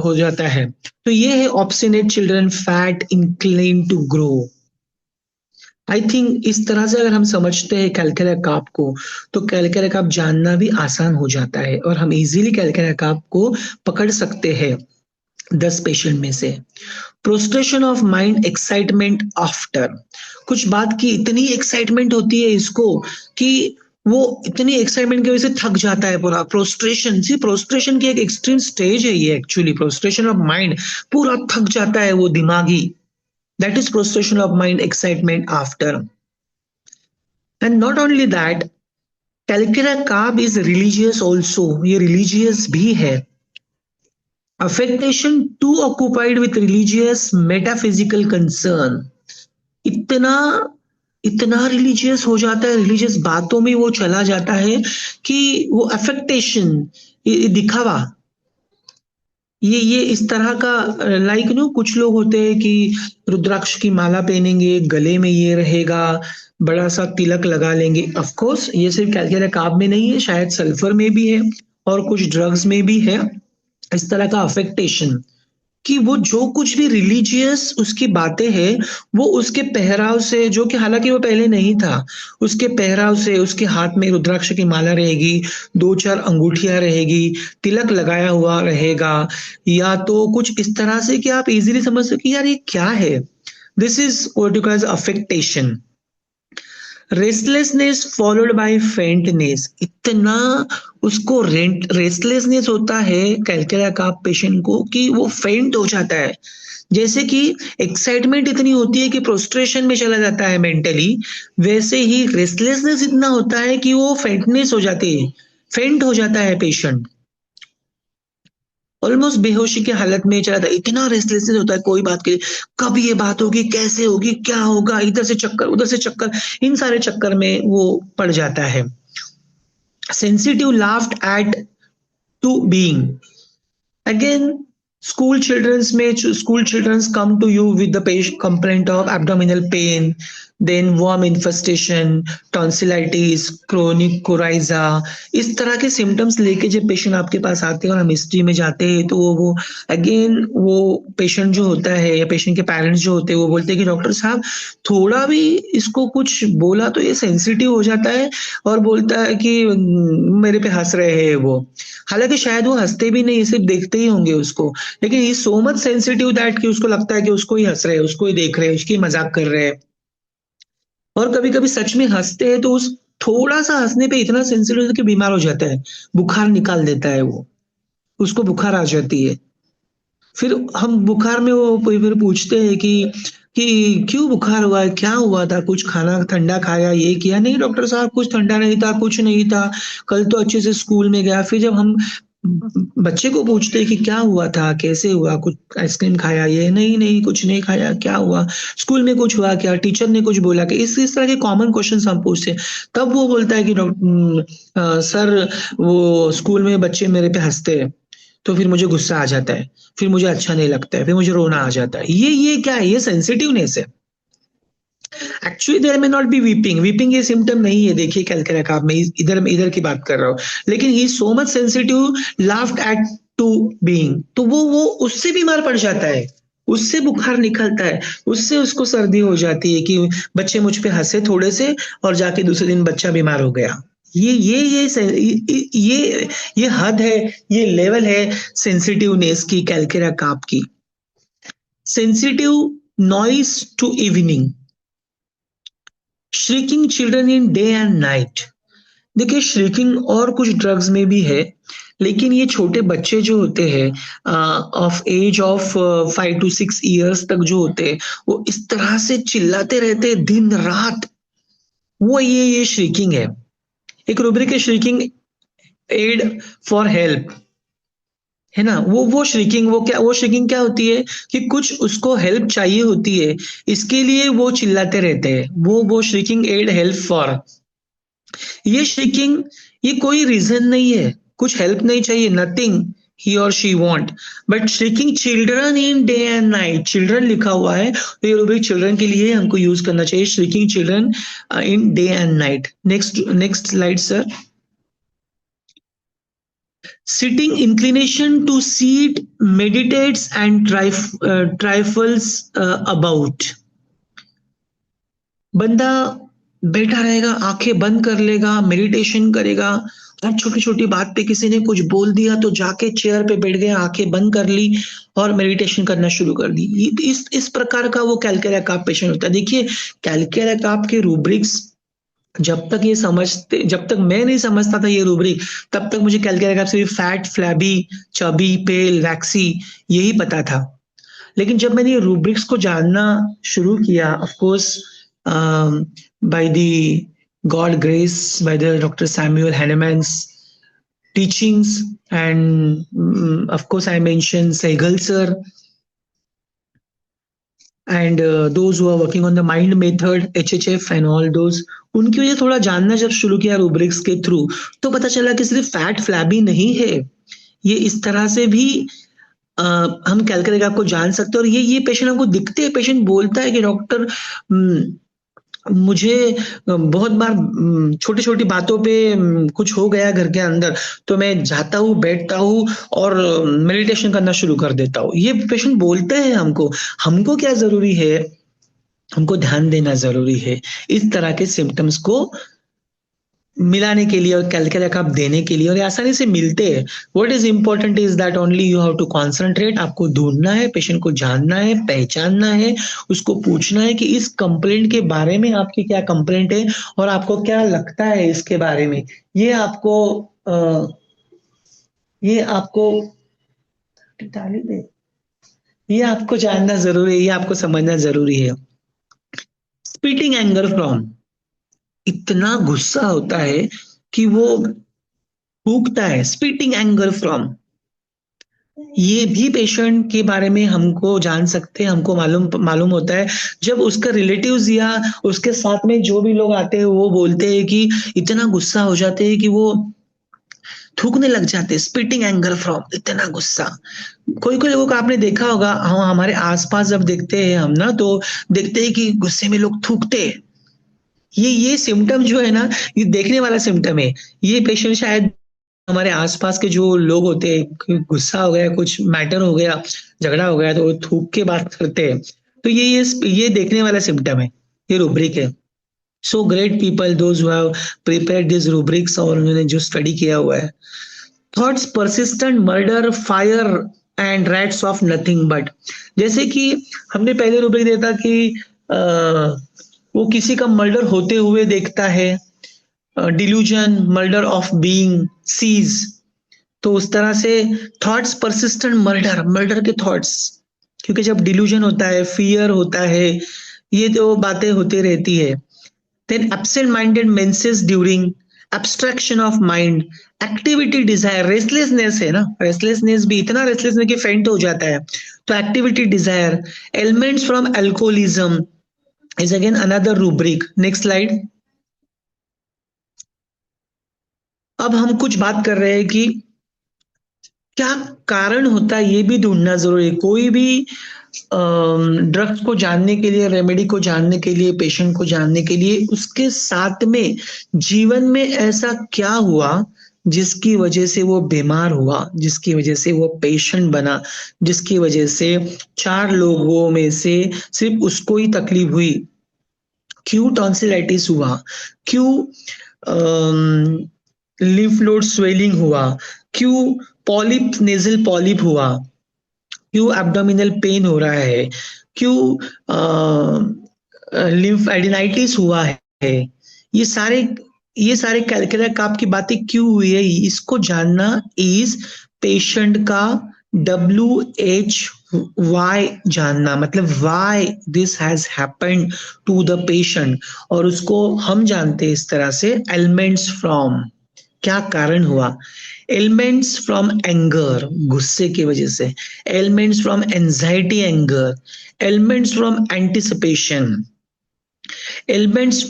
हो जाता है। तो ये है obstinate children, fat inclined to grow. I think इस तरह से अगर हम समझते हैं कैलकुला काप को, तो कैलकुला काप जानना भी आसान हो जाता है और हम इजीली कैलकुला काप को पकड़ सकते हैं 10 पेशेंट में से। Prostration of mind, excitement after. कुछ बात की इतनी एक्साइटमेंट होती है इसको कि वो इतनी एक्साइटमेंट की वजह से थक जाता है पूरा। प्रोस्ट्रेशन, सी प्रोस्ट्रेशन की एक एक्सट्रीम स्टेज है ये एक्चुअली, प्रोस्ट्रेशन ऑफ माइंड, पूरा थक जाता है वो दिमागी। That is prostration of mind, excitement after. And not only that, calcarea carb is religious also, ये रिलीजियस भी है। Affectation to occupied with religious metaphysical concern. इतना इतना रिलीजियस हो जाता है, रिलीजियस बातों में वो चला जाता है कि वो अफेक्टेशन, दिखावा, ये इस तरह का, लाइक नो कुछ लोग होते हैं कि रुद्राक्ष की माला पहनेंगे, गले में ये रहेगा, बड़ा सा तिलक लगा लेंगे। ऑफ कोर्स ये सिर्फ कैलकुला काब में नहीं है, शायद सल्फर में भी है और कुछ ड्रग्स में भी है इस तरह का अफेक्टेशन, कि वो जो कुछ भी रिलीजियस उसकी बातें हैं, वो उसके पहराव से, जो कि हालांकि वो पहले नहीं था, उसके पहराव से, उसके हाथ में रुद्राक्ष की माला रहेगी, 2-4 अंगूठियां रहेगी, तिलक लगाया हुआ रहेगा, या तो कुछ इस तरह से कि आप इजीली समझ सके यार ये क्या है। This is what you call affectation. Restlessness followed by faintness. इतना उसको रेस्टलेसनेस होता है कैलकुला का पेशेंट को कि वो फेंट हो जाता है। जैसे कि एक्साइटमेंट इतनी होती है कि प्रोस्ट्रेशन में चला जाता है मेंटली, वैसे ही रेस्टलेसनेस इतना होता है कि वो फेंटनेस हो जाती है, फेंट हो जाता है पेशेंट, ऑलमोस्ट बेहोशी की हालत में चला था। इतना रेस्टलेसनेस होता है कोई बात के लिए, कब ये बात होगी, कैसे होगी, क्या होगा, इधर से चक्कर उधर से चक्कर, इन सारे चक्कर में वो पड़ जाता है। Sensitive laughed at to being. Again school children's come to you with the patient complaint of abdominal pain, then worm infestation, tonsillitis, chronic coryza। इस तरह के सिम्टम्स लेके जब पेशेंट आपके पास आते हैं और हम हिस्ट्री में जाते हैं, तो वो अगेन वो पेशेंट जो होता है या पेशेंट के पेरेंट्स जो होते हैं वो बोलते हैं कि डॉक्टर साहब थोड़ा भी इसको कुछ बोला तो ये सेंसिटिव हो जाता है, और बोलता है कि मेरे पे हंस रहे हैं वो। हालांकि शायद वो हंसते भी नहीं, सिर्फ देखते ही होंगे उसको, लेकिन he so much sensitive that कि उसको लगता है कि उसको ही हंस रहे हैं, उसको ही देख रहे हैं, उसकी मजाक कर रहे हैं। और कभी कभी सच में हंसते हैं तो उस थोड़ा सा हंसने पे इतना सेंसिटिव होता है कि बीमार हो जाता है, बुखार निकाल देता है वो, उसको बुखार आ जाती है। फिर हम बुखार में वो फिर पूछते हैं कि क्यों बुखार हुआ है, क्या हुआ था, कुछ खाना ठंडा खाया, ये किया? नहीं डॉक्टर साहब कुछ ठंडा नहीं था, कुछ नहीं था, कल तो अच्छे से स्कूल में गया। फिर जब हम बच्चे को पूछते हैं कि क्या हुआ था, कैसे हुआ, कुछ आइसक्रीम खाया, ये नहीं नहीं कुछ नहीं खाया, क्या हुआ, स्कूल में कुछ हुआ क्या, टीचर ने कुछ बोला कि इस तरह के कॉमन क्वेश्चन हम पूछते हैं। तब वो बोलता है कि सर वो स्कूल में बच्चे मेरे पे हंसते हैं तो फिर मुझे गुस्सा आ जाता है, फिर मुझे अच्छा नहीं लगता है, फिर मुझे रोना आ जाता है। ये क्या है? ये सेंसिटिवनेस है। एक्चुअली देयर में नॉट बी वीपिंग, वीपिंग ये सिम्टम नहीं है, देखिए कैलकुला काब में, इधर इधर की बात कर रहा हूँ। लेकिन he so much sensitive laughed at to being, तो वो उससे बीमार पड़ जाता है, उससे बुखार निकलता है, उससे उसको सर्दी हो जाती है कि बच्चे मुझ पे हंसे थोड़े से और जाके दूसरे दिन बच्चा बीमार हो गया। ये हद है, ये लेवल है सेंसिटिवनेस की कैलकुला काब की। Sensitive noise to evening, shrieking children in day and night. देखिए श्रीकिंग और कुछ ड्रग्स में भी है, लेकिन ये छोटे बच्चे जो होते हैं of as of 5 to 6 years तक जो होते हैं, वो इस तरह से चिल्लाते रहते हैं दिन रात, वो ये श्रीकिंग है। एक रूब्रिक है श्रीकिंग एड फॉर हेल्प, है ना। वो श्रिकिंग, वो श्रिकिंग क्या होती है कि कुछ उसको हेल्प चाहिए होती है, इसके लिए वो चिल्लाते रहते हैं, वो श्रिकिंग एड हेल्प फॉर। ये श्रिकिंग, ये कोई रीजन नहीं है, कुछ हेल्प नहीं चाहिए, नथिंग ही और she want, but shrieking children in day and night, children लिखा हुआ है तो ये रूब्रिक चिल्ड्रन के लिए हमको यूज करना चाहिए, shrieking children in day and night. Next next slide sir. Sitting inclination to seat meditates and trifles about। बंदा बैठा रहेगा, आंखें बंद कर लेगा, मेडिटेशन करेगा, और छोटी छोटी बात पे किसी ने कुछ बोल दिया तो जाके चेयर पे बैठ गया, आंखें बंद कर ली और मेडिटेशन करना शुरू कर दी। इस प्रकार का वो कैलकेरिया काप पेशेंट होता है। देखिए, कैलकेरिया काप के रूब्रिक्स जब तक मैं नहीं समझता था ये रूब्रिक, तब तक मुझे कैलकेरिया काप सिर्फ फैट, फ्लैबी, चबी, पेल, वैक्सी यही पता था। लेकिन जब मैंने ये रूब्रिक्स को जानना शुरू किया, of course by the God grace, by the doctor Samuel Hahnemann's teachings, and of course I mentioned Sehgal sir and those who are working on the mind method, HHF and all those, उनकी वजह थोड़ा जानना जब शुरू किया rubrics के through, तो पता चला कि सिर्फ फैट फ्लैबी नहीं है, ये इस तरह से भी हम कैलकुलेट को जान सकते हैं। और ये पेशेंट हमको दिखते हैं, पेशेंट बोलता है कि डॉक्टर मुझे बहुत बार छोटी छोटी बातों पे कुछ हो गया घर के अंदर, तो मैं जाता हूँ, बैठता हूँ और मेडिटेशन करना शुरू कर देता हूँ। ये पेशेंट बोलते हैं हमको। हमको क्या जरूरी है, हमको ध्यान देना जरूरी है इस तरह के सिम्टम्स को मिलाने के लिए और कैलकुलेट आप देने के लिए, और आसानी से मिलते हैं। What is important is that only you have to concentrate, आपको ढूंढना है, पेशेंट को जानना है, पहचानना है, उसको पूछना है कि इस कंप्लेंट के बारे में आपकी क्या कंप्लेंट है और आपको क्या लगता है इसके बारे में। ये आपको ये आपको जानना जरूरी है, ये आपको समझना जरूरी है। स्पीटिंग एंगर फ्रॉम, इतना गुस्सा होता है कि वो थूकता है, स्पीटिंग एंगर फ्रॉम। ये भी पेशेंट के बारे में हमको जान सकते हैं, हमको मालूम होता है जब उसका रिलेटिव्स या उसके साथ में जो भी लोग आते हैं वो बोलते हैं कि इतना गुस्सा हो जाते हैं कि वो थूकने लग जाते हैं, स्पीटिंग एंगर फ्रॉम, इतना गुस्सा। कोई कोई लोगों को आपने देखा होगा, हम हमारे आसपास जब देखते हैं हम ना, तो देखते हैं कि गुस्से में लोग थूकते हैं। ये सिम्टम जो है ना, ये देखने वाला सिम्टम है। ये पेशेंट शायद हमारे आसपास के जो लोग होते हैं, गुस्सा हो गया, कुछ मैटर हो गया, झगड़ा हो गया, तो वो थूक के बात करते हैं। तो ये देखने वाला सिम्टम है, ये रूब्रिक है। So great people those who have prepared this rubrics, और उन्होंने जो स्टडी किया हुआ है। Thoughts persistent murder fire and rats of nothing but, जैसे कि हमने पहले रूब्रिक देखा कि वो किसी का मर्डर होते हुए देखता है, delusion, murder of being, sees. तो उस तरह से थॉट्स परसिस्टेंट मर्डर के थॉट्स, क्योंकि जब डिल्यूजन होता है, फियर होता है, ये तो बातें होती रहती है। Then absent minded menses during, abstraction of mind, activity desire, restlessness है ना, रेस्टलेसनेस भी इतना रेस्टलेसनेस कि फेंट हो जाता है, तो activity desire. Ailments from alcoholism is again another rubric. Next slide. अब हम कुछ बात कर रहे हैं कि क्या कारण होता है, ये भी ढूंढना जरूरी है। कोई भी ड्रग्स को जानने के लिए, रेमेडी को जानने के लिए, पेशेंट को जानने के लिए, उसके साथ में जीवन में ऐसा क्या हुआ जिसकी वजह से वो बीमार हुआ, जिसकी वजह से वो पेशेंट बना, जिसकी वजह से 4 लोगों में से सिर्फ उसको ही तकलीफ हुई। क्यों टॉन्सिलाइटिस हुआ, क्यों लिम्फ नोड स्वेलिंग हुआ, क्यों पॉलिप, नेजल पॉलिप हुआ, क्यों एब्डोमिनल पेन हो रहा है, क्यों लिम्फ एडिनाइटिस हुआ है, ये सारे कैलकुलेट काप की बातें क्यों हुई है, इसको जानना इज पेशेंट का WHY जानना, मतलब why this has happened to the patient, और उसको हम जानते हैं इस तरह से एलिमेंट्स फ्रॉम। क्या कारण हुआ? एलिमेंट्स फ्रॉम एंगर, गुस्से की वजह से, elements from anxiety anger, elements from anticipation, elements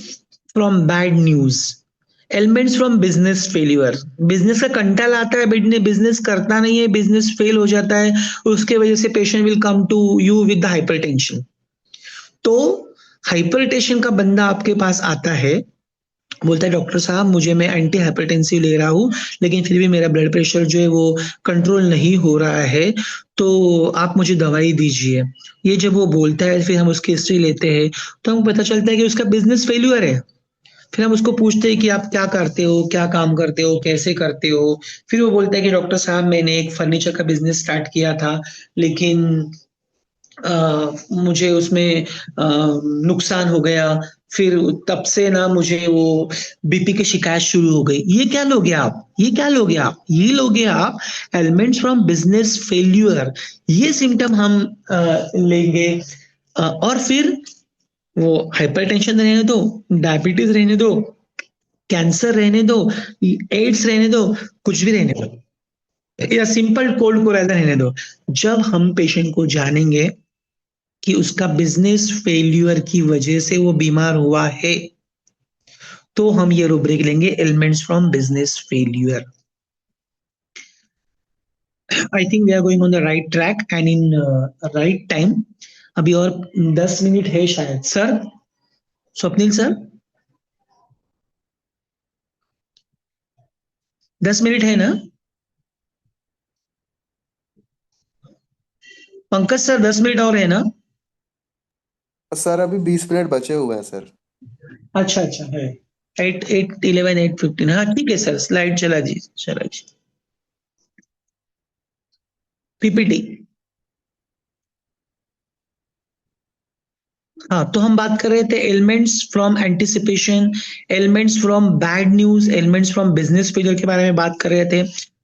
from bad news, elements from business failure, business का कंटाला आता है, बिजनेस करता नहीं है, बिजनेस फेल हो जाता है, उसके वजह से patient will come to you with the hypertension. तो हाइपरटेंशन का बंदा आपके पास आता है, बोलता है डॉक्टर साहब मुझे, मैं एंटी हाइपरटेंसिव ले रहा हूँ लेकिन फिर भी मेरा ब्लड प्रेशर जो है वो कंट्रोल नहीं हो रहा है, तो आप मुझे दवाई दीजिए। ये जब वो बोलता है फिर हम उसकी हिस्ट्री लेते हैं तो हमको पता चलता है कि उसका बिजनेस फेल्यूर है। फिर हम उसको पूछते हैं कि आप क्या करते हो, क्या काम करते हो, कैसे करते हो? फिर वो बोलता है कि डॉक्टर साहब मैंने एक फर्नीचर का बिजनेस स्टार्ट किया था, लेकिन मुझे उसमें नुकसान हो गया, फिर तब से ना मुझे वो बीपी की शिकायत शुरू हो गई। ये क्या लोगे आप? ये क्या लोगे आप? ये लोगे आप एलिमेंट्स फ्रॉम बिजनेस फेल्यूर। ये सिम्टम हम लेंगे। और फिर वो हाइपरटेंशन रहने दो, डायबिटीज रहने दो, कैंसर रहने दो, एड्स रहने दो, कुछ भी रहने दो, या सिंपल कोल्ड कोराइजन रहने दो, जब हम पेशेंट को जानेंगे कि उसका बिजनेस फेल्यूर की वजह से वो बीमार हुआ है, तो हम ये रूब्रिक लेंगे, ailments from business failure. I think we are going on the right track and in right time. अभी और 10 मिनट है शायद। सर, स्वप्निल सर, 10 मिनट है ना? पंकज सर, 10 मिनट और है ना? सर अभी 20 मिनट बचे हुए हैं सर। अच्छा अच्छा है। 8:11 8:15, हाँ ठीक है सर, स्लाइड चला जी, चला जी। पीपीटी। हाँ, तो हम बात कर रहे the elements from anticipation, elements from bad news, elements from business failure के बारे में बात कर रहे थे।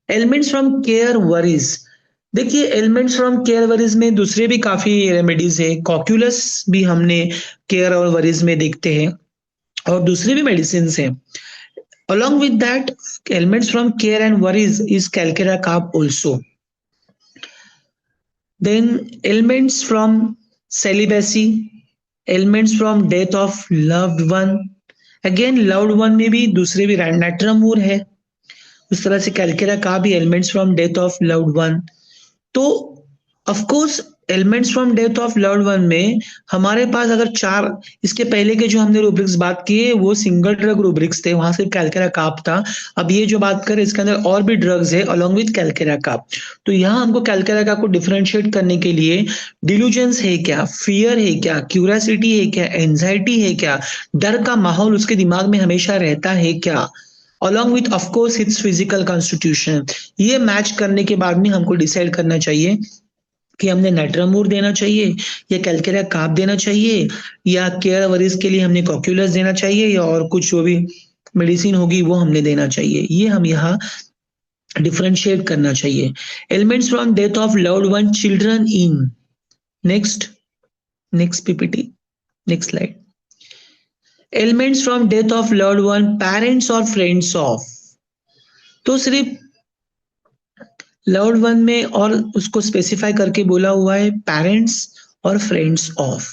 एलिमेंट्स फ्रॉम केयर वरीज, देखिए एलिमेंट्स फ्रॉम केयर वरीज में दूसरे भी काफी रेमेडीज है, कॉक्यूलस भी हमने केयर और वरीज में देखते हैं, और दूसरी भी मेडिसिन हैं। Along with that, elements from care and worries is calcarea carb also. Then elements from celibacy, elements from death of loved one. Again loved one में भी दूसरे भी नाइट्रमूर है, उस तरह से कैलकेरा का भी ailments from death of loved one. तो of course ailments from death of loved one में हमारे पास अगर चार, इसके पहले के जो हमने रूब्रिक्स बात किए वो सिंगल ड्रग रूब्रिक्स थे, वहां सिर्फ कैलकेरा काप था। अब ये जो बात करें इसके अंदर और भी ड्रग्स है अलोंग विद कैलकेरा काप। तो यहाँ हमको कैलकेरा काप को डिफरेंशिएट करने के लिए डिल्यूजन्स है क्या, फियर है क्या, क्यूरियोसिटी है क्या, एंजाइटी है क्या, डर का माहौल उसके दिमाग में हमेशा रहता है क्या, along width of course it's physical constitution. ये मैच करने के बाद में हमको डिसाइड करना चाहिए कि हमने नाइट्रामूर देना चाहिए या कैलकेरा काप देना चाहिए, या केयर वरीज के लिए हमने कॉक्यूलस देना चाहिए, या और कुछ जो भी मेडिसिन होगी वो हमने देना चाहिए। ये हम यहाँ डिफरेंशिएट करना चाहिए। Elements from death of loved one children in, next next PPT, next slide. Elements from death of loved one parents और फ्रेंड्स ऑफ, तो सिर्फ लव्ड वन में और उसको स्पेसिफाई करके बोला हुआ है पेरेंट्स और फ्रेंड्स ऑफ,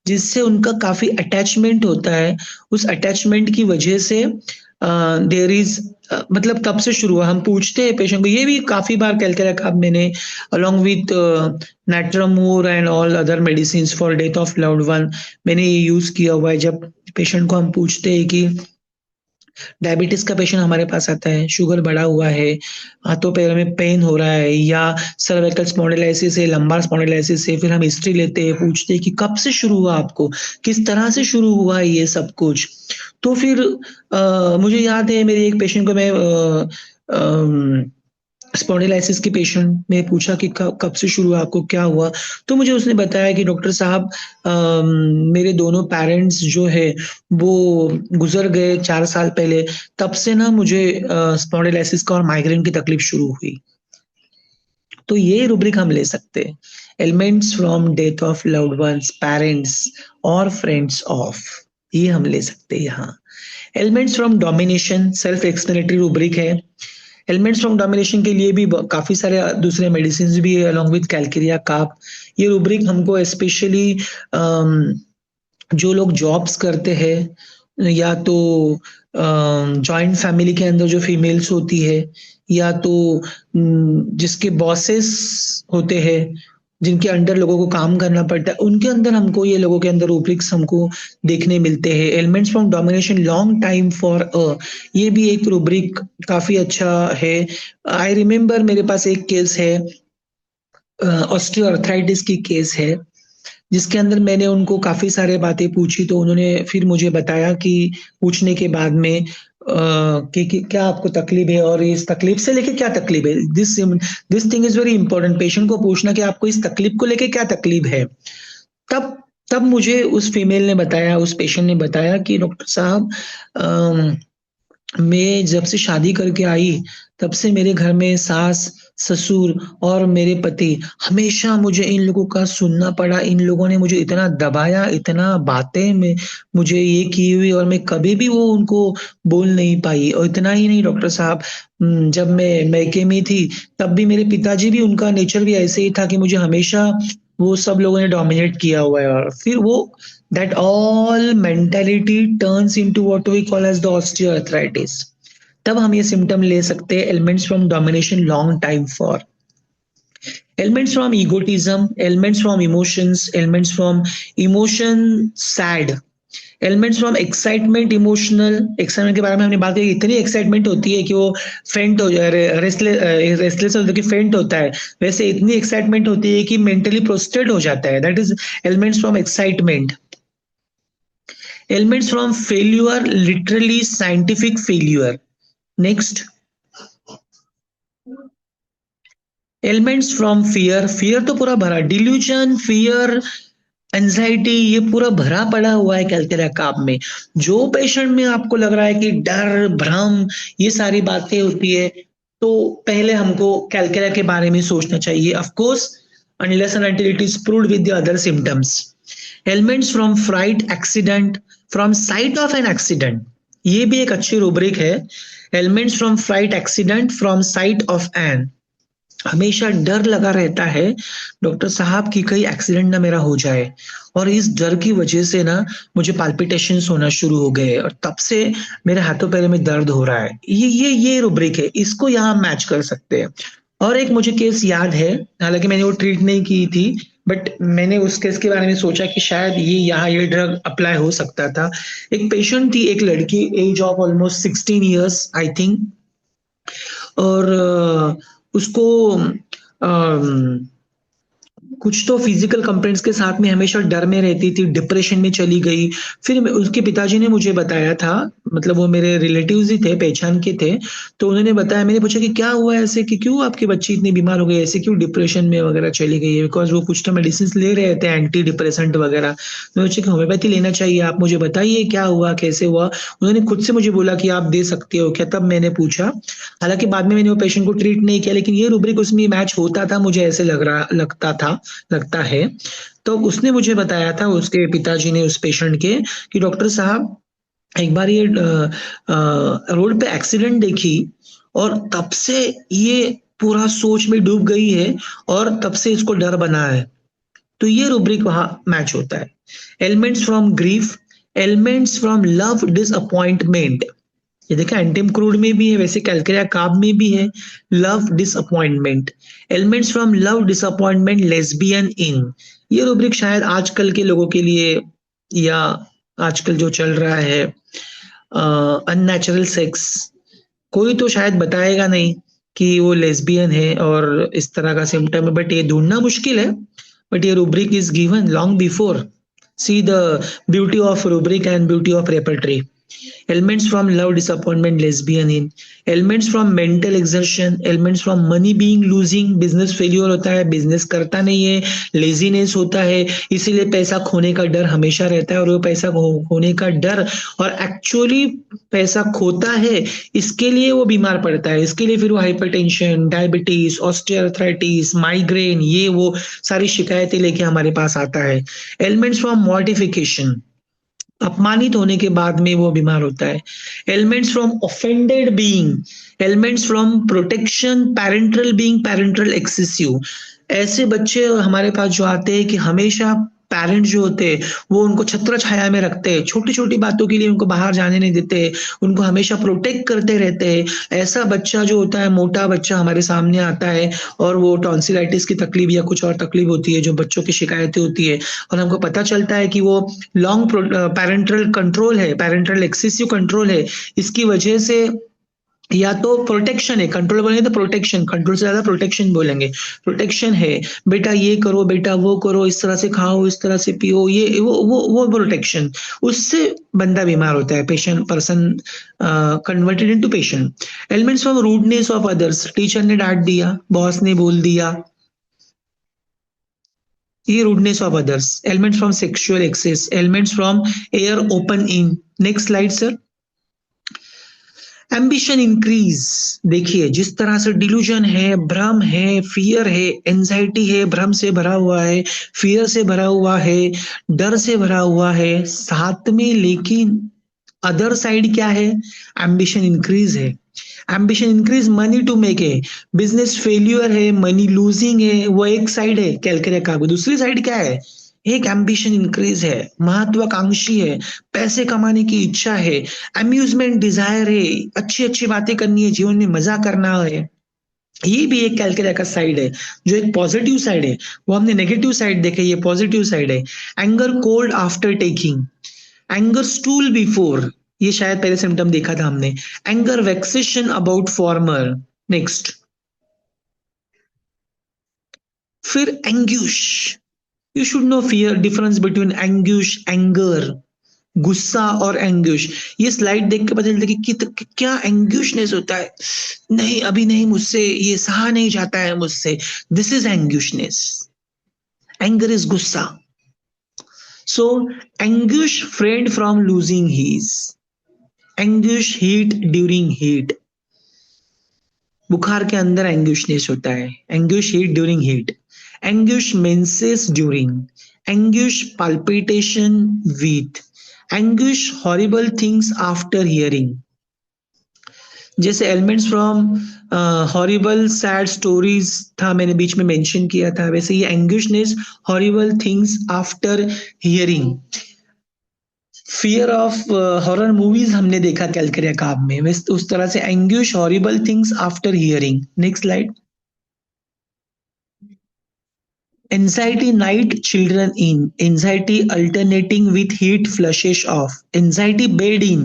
जिससे उनका काफी अटैचमेंट होता है। उस अटैचमेंट की वजह से देयर इज मतलब तब से शुरू हुआ। हम पूछते हैं पेशेंट को, ये भी काफी बार कैलकेरा काप मैंने along with natrum mur and all other medicine for death of loved one मैंने ये यूज किया हुआ है। जब पेशेंट को हम पूछते हैं कि डायबिटीज का पेशेंट हमारे पास आता है, शुगर बढ़ा हुआ है, हाथों पैरों में पेन हो रहा है, या सर्वाइकल स्पॉन्डिलाइसिस है, लंबार स्पॉन्डिलाइसिस है, फिर हम हिस्ट्री लेते हैं, पूछते हैं कि कब से शुरू हुआ आपको, किस तरह से शुरू हुआ ये सब कुछ। तो फिर मुझे याद है मेरी एक पेशेंट को मैं स्पॉन्डिलाइसिस के पेशेंट में पूछा कि कब से शुरू हुआ आपको, क्या हुआ? तो मुझे उसने बताया कि डॉक्टर साहब मेरे दोनों पेरेंट्स जो है वो गुजर गए 4 साल पहले, तब से ना मुझे स्पॉन्डिलाइसिस का और माइग्रेन की तकलीफ शुरू हुई। तो ये रूब्रिक हम ले सकते हैं, ailments from death of loved ones, parents और फ्रेंड्स ऑफ। ये हम ले सकते हैं यहाँ। Elements from domination self explanatory rubric है। एलिमेंट्स फ्रॉम डोमिनेशन के लिए भी काफी सारे दूसरे मेडिसिन भी है अलॉन्ग विद कैलकेरिया काप। ये रूब्रिक हमको स्पेशली जो लोग जॉब्स करते हैं या तो जॉइंट फैमिली के अंदर जो फीमेल्स होती है या तो जिसके बॉसेस होते हैं जिनके अंडर लोगों को काम करना पड़ता है उनके अंदर हमको ये लोगों के अंदर रूब्रिक्स हमको देखने मिलते हैं। Ailments from domination long time for ये भी एक रूब्रिक काफी अच्छा है। आई रिमेम्बर मेरे पास एक केस है ऑस्टियोआर्थराइटिस की केस है जिसके अंदर मैंने उनको काफी सारे बातें पूछी तो उन्होंने फिर मुझे बताया कि पूछने के बाद में कि क्या आपको तकलीफ है और इस तकलीफ से लेके क्या तकलीफ है। This thing is very important. Patient को पूछना कि आपको इस तकलीफ को लेके क्या तकलीफ है। तब तब मुझे उस फीमेल ने बताया, उस पेशेंट ने बताया कि डॉक्टर साहब मैं जब से शादी करके आई तब से मेरे घर में सास ससुर और मेरे पति हमेशा मुझे इन लोगों का सुनना पड़ा। इन लोगों ने मुझे इतना दबाया, इतना बातें में मुझे ये की हुई और मैं कभी भी वो उनको बोल नहीं पाई। और इतना ही नहीं डॉक्टर साहब, जब मैं मैके में थी तब भी मेरे पिताजी भी उनका नेचर भी ऐसे ही था कि मुझे हमेशा वो सब लोगों ने डोमिनेट किया हुआ है। और फिर वो that all mentality turns into what we call as the osteoarthritis। तब हम ये सिम्टम ले सकते हैं ailments from domination long time for. Ailments from egotism, ailments from emotions, ailments from emotion sad, ailments from excitement emotional. Excitement के बारे में हमने बात की, इतनी एक्साइटमेंट होती है कि वो फेंट हो जाए, रेस्टलेस होता है कि फेंट होता है, वैसे इतनी एक्साइटमेंट होती है कि मेंटली प्रोस्ट्रेट हो जाता है। That is elements from excitement. Elements from failure, literally scientific failure. Next. Elements from fear, fear तो पूरा भरा, delusion, fear, एंजाइटी ये पूरा भरा पड़ा हुआ है कैलकेरिया काप में। जो पेशेंट में आपको लग रहा है कि डर भ्रम ये सारी बातें होती है तो पहले हमको कैलकेरिया के बारे में सोचना चाहिए। Of course unless and until it is proved with the other symptoms। Elements from fright, accident, from sight of an accident, ये भी एक अच्छी रूब्रिक है। Elements from fright, accident, from sight of an, हमेशा डर लगा रहता है डॉक्टर साहब की कहीं एक्सीडेंट ना मेरा हो जाए और इस डर की वजह से ना मुझे पाल्पिटेशंस होना शुरू हो गए और तब से मेरे हाथों पैरों में दर्द हो रहा है। ये रूब्रिक है, इसको यहाँ मैच कर सकते हैं। और एक मुझे केस याद है, हालांकि मैंने वो ट्रीट नहीं की थी बट मैंने उस केस के बारे में सोचा कि शायद ये ड्रग अप्लाई हो सकता था। एक पेशेंट थी, एक लड़की, age of almost 16 years I think, और उसको कुछ तो फिजिकल कंप्लेंट्स के साथ में हमेशा डर में रहती थी, डिप्रेशन में चली गई। फिर उसके पिताजी ने मुझे बताया था, मतलब वो मेरे रिलेटिव्स ही थे, पहचान के थे, तो उन्होंने बताया। मैंने पूछा कि क्या हुआ ऐसे, कि क्यों आपकी बच्ची इतनी बीमार हो गई, ऐसे क्यों डिप्रेशन में वगैरह चली गई है। बिकॉज वो कुछ तो मेडिसिन ले रहे थे, एंटी डिप्रेसेंट वगैरह। मैं पूछा कि होम्योपैथी लेना चाहिए, आप मुझे बताइए क्या हुआ, कैसे हुआ। उन्होंने खुद से मुझे बोला कि आप दे सकते हो क्या। तब मैंने पूछा, हालांकि बाद में मैंने वो पेशेंट को ट्रीट नहीं किया, लेकिन ये रूब्रिक उसमें मैच होता था, मुझे ऐसे लगता है। तो उसने मुझे बताया था, उसके पिताजी ने उस पेशेंट के, कि डॉक्टर साहब एक बार ये रोड पे एक्सीडेंट देखी और तब से ये पूरा सोच में डूब गई है और तब से इसको डर बना है। तो ये रूब्रिक वहां मैच होता है। Elements from grief, elements from love disappointment, ये देखा एंटिम क्रूड में भी है, वैसे कैलकेरिया कार्ब में भी है। Love disappointment, ailments from love disappointment, lesbian in, ये रूब्रिक शायद आजकल के लोगों के लिए, या आजकल जो चल रहा है अननेचुरल सेक्स, कोई तो शायद बताएगा नहीं कि वो लेस्बियन है और इस तरह का सिम्टम है, बट ये ढूंढना मुश्किल है। बट ये rubric is given long before. See the beauty of rubric and beauty of repertory. Elements from love disappointment, lesbian in, elements from mental exertion, elements from money being losing, business failure होता है, business करता नहीं है, laziness होता है, इसीलिए पैसा खोने का डर हमेशा रहता है। और वो पैसा खोने का डर और एक्चुअली पैसा खोता है, इसके लिए वो बीमार पड़ता है। इसके लिए फिर वो हाइपरटेंशन, डायबिटीज, ऑस्टियोआर्थराइटिस, माइग्रेन, ये वो सारी शिकायतें लेके हमारे पास आता है। एलिमेंट्स फ्रॉम मॉर्टिफिकेशन, अपमानित होने के बाद में वो बीमार होता है। Elements from offended being, elements from protection, parental being, parental excessive. ऐसे बच्चे हमारे पास जो आते हैं कि हमेशा पेरेंट्स जो होते हैं वो उनको छत्र छाया में रखते हैं, छोटी छोटी बातों के लिए उनको बाहर जाने नहीं देते, उनको हमेशा प्रोटेक्ट करते रहते हैं। ऐसा बच्चा जो होता है, मोटा बच्चा हमारे सामने आता है और वो टॉन्सिलाइटिस की तकलीफ या कुछ और तकलीफ होती है, जो बच्चों की शिकायतें होती है, और हमको पता चलता है कि वो लॉन्ग पैरेंटल कंट्रोल है, पैरेंटल एक्सेसिव कंट्रोल है। इसकी वजह से या तो प्रोटेक्शन है, कंट्रोल बोलेंगे तो प्रोटेक्शन, कंट्रोल से ज्यादा प्रोटेक्शन बोलेंगे, प्रोटेक्शन है, बेटा ये करो, बेटा वो करो, इस तरह से खाओ, इस तरह से पियो, ये वो प्रोटेक्शन, उससे बंदा बीमार होता है, patient person converted into patient. Ailments from rudeness of others, teacher ने डांट दिया, बॉस ने बोल दिया, ये rudeness of others. Ailments from sexual excess, ailments from air open in. Next slide sir. Ambition increase, देखिए जिस तरह से डिल्यूजन है, भ्रम है, फियर है, एंजाइटी है, भ्रम से भरा हुआ है, फियर से भरा हुआ है, डर से भरा हुआ है, साथ में लेकिन अदर साइड क्या है, एम्बिशन इंक्रीज है। Ambition increase money to make है, बिजनेस फेल्यूर है, मनी लूजिंग है, वो एक साइड है कैलकुलेट का। दूसरी साइड क्या है, एक एम्बिशन इंक्रीज है, महत्वाकांक्षी है, पैसे कमाने की इच्छा है, अम्यूजमेंट डिजायर है, अच्छी अच्छी बातें करनी है, जीवन में मजा करना है। ये भी एक कैलकुलेट का साइड है, जो एक पॉजिटिव साइड है। वो हमने नेगेटिव साइड देखे, ये पॉजिटिव साइड है। Anger cold after taking, anger stool before, ये शायद पहले सिम्टम देखा था हमने। Anger vexation about former. Next, फिर anguish. You should know fear difference between anguish, anger, गुस्सा और एंग्यूश। ये स्लाइड देख के पता चलता है कि क्या एंग्यूशनेस होता है, नहीं अभी नहीं, मुझसे ये सहा नहीं जाता है मुझसे, this is anguishness. Anger is गुस्सा। So anguish friend from losing his, anguish heat during heat. बुखार के अंदर एंग्यूशनेस होता है, anguish heat during heat, anguish menses during, anguish palpitation with, anguish horrible things after hearing. जैसे ailments from horrible sad stories था, मैंने बीच में मेंशन किया था, वैसे ये anguishness horrible things after hearing. Fear of horror movies हमने देखा कैलकरिया काब में, वैसे उस तरह से anguish horrible things after hearing. Next slide. Anxiety night children in, anxiety alternating with heat flushes off, anxiety bed in,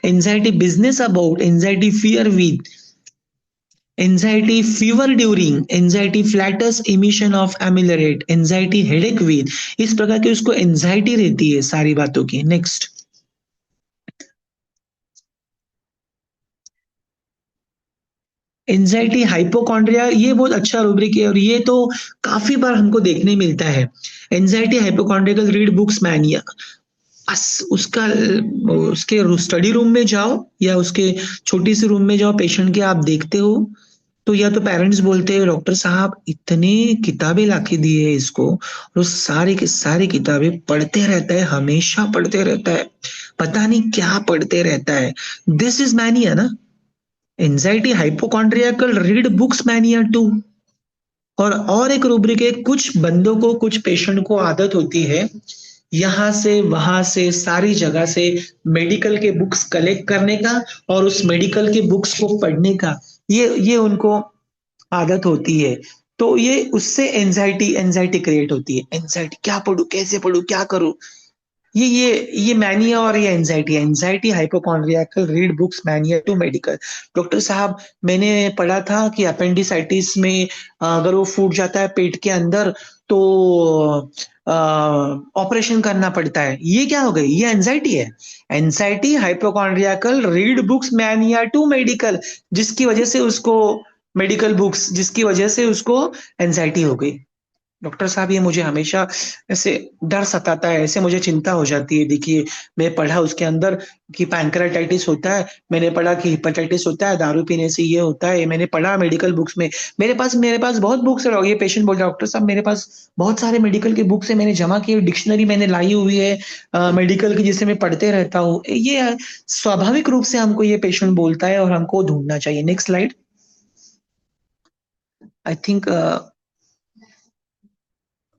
anxiety business about, anxiety fear with, anxiety fever during, anxiety flatters emission of amylorate, anxiety headache with। इस प्रकार की उसको anxiety रहती है सारी बातों की। Next, anxiety hypochondria, ये बहुत अच्छा रूब्रिक है और ये तो काफी बार हमको देखने मिलता है। Anxiety hypochondrial, read books mania. उसका उसके स्टडी रूम में जाओ या उसके छोटी सी रूम में जाओ, पेशेंट के आप देखते हो तो या तो पेरेंट्स बोलते हैं डॉक्टर साहब इतने किताबें लाके दी है इसको, और वो सारी की सारी किताबें पढ़ते रहता है, हमेशा पढ़ते रहता है, पता नहीं क्या पढ़ते रहता है। दिस इज मैनिया ना, anxiety hypochondriacal, read books mania to. और एक रूब्रिक है, कुछ बंदों को, कुछ पेशेंट को आदत होती है यहां से वहां से सारी जगह से मेडिकल के बुक्स कलेक्ट करने का और उस मेडिकल के बुक्स को पढ़ने का, ये उनको आदत होती है। तो ये उससे एंजाइटी एंजाइटी क्रिएट होती है, एंजाइटी क्या पढ़ूं, कैसे पढ़ूं, क्या करूं। ये मैनिया और ये anxiety, anxiety hypochondriacal, read books mania to medical. Doctor साहब मैंने पढ़ा था कि अपेंडिसाइटिस में अगर वो फूट जाता है पेट के अंदर तो ऑपरेशन करना पड़ता है। ये क्या हो गई, ये एंजाइटी है। Anxiety hypochondriacal, read books mania to medical, जिसकी वजह से उसको मेडिकल बुक्स, जिसकी वजह से उसको एंजाइटी हो गई। डॉक्टर साहब ये मुझे हमेशा ऐसे डर सताता है, ऐसे मुझे चिंता हो जाती है। देखिए मैं पढ़ा उसके अंदर कि पैंक्रेटाइटिस होता है, मैंने पढ़ा कि हेपेटाइटिस होता है, दारू पीने से ये होता है, मैंने पढ़ा मेडिकल बुक्स में। मेरे पास बहुत बुक्स है। ये पेशेंट बोल रहा है, डॉक्टर साहब मेरे पास बहुत सारे मेडिकल के बुक्स है, मैंने जमा किए, डिक्शनरी मैंने लाई हुई है मेडिकल की, जिसे मैं पढ़ते रहता हूँ। ये स्वाभाविक रूप से हमको ये पेशेंट बोलता है और हमको ढूंढना चाहिए। Next slide. आई थिंक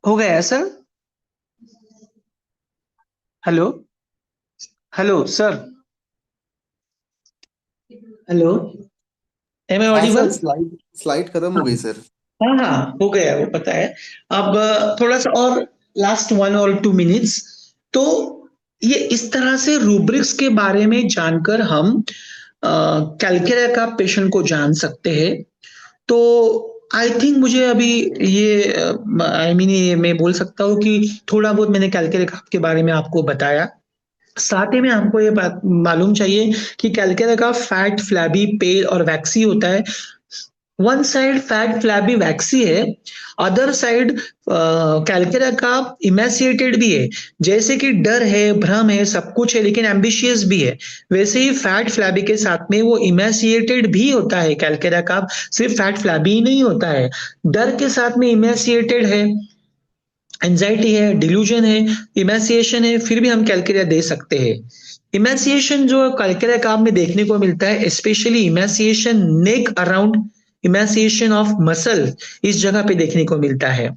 हो गया है sir. Hello, hello sir, hello, am I हाँ सर, ऑडिबल? स्लाइड स्लाइड खत्म हो हाँ गई सर। हाँ हाँ, हो गया, वो पता है। अब थोड़ा सा और, लास्ट 1 और 2 मिनट्स। तो ये इस तरह से रूब्रिक्स के बारे में जानकर हम कैलकेरिया का पेशेंट को जान सकते हैं। तो आई थिंक मुझे अभी ये आई मीन ये मैं बोल सकता हूँ कि थोड़ा बहुत मैंने कैलकेरिया के बारे में आपको बताया। साथ ही में हमको ये बात मालूम चाहिए कि कैलकेरिया का फैट, फ्लैबी, पेल और वैक्सी होता है। वन साइड फैट, फ्लैबी, वैक्सी है, अदर साइड कैलकेरिया का इमेसिएटेड भी है। जैसे कि डर है, भ्रम है, सब कुछ है, लेकिन एम्बिशियस भी है, वैसे ही फैट फ्लैबी के साथ में वो इमेसिएटेड भी होता है। कैलकेरिया का सिर्फ फैट फ्लैबी ही नहीं होता है, डर के साथ में इमेसिएटेड है, एंजाइटी है, डिल्यूजन है, इमेसिएशन है, फिर भी हम कैलकेरिया दे सकते हैं। इमेसिएशन जो कैलकेरिया काब में देखने को मिलता है, specially emaciation neck around, emaciation of muscle, इस जगह पे देखने को मिलता है।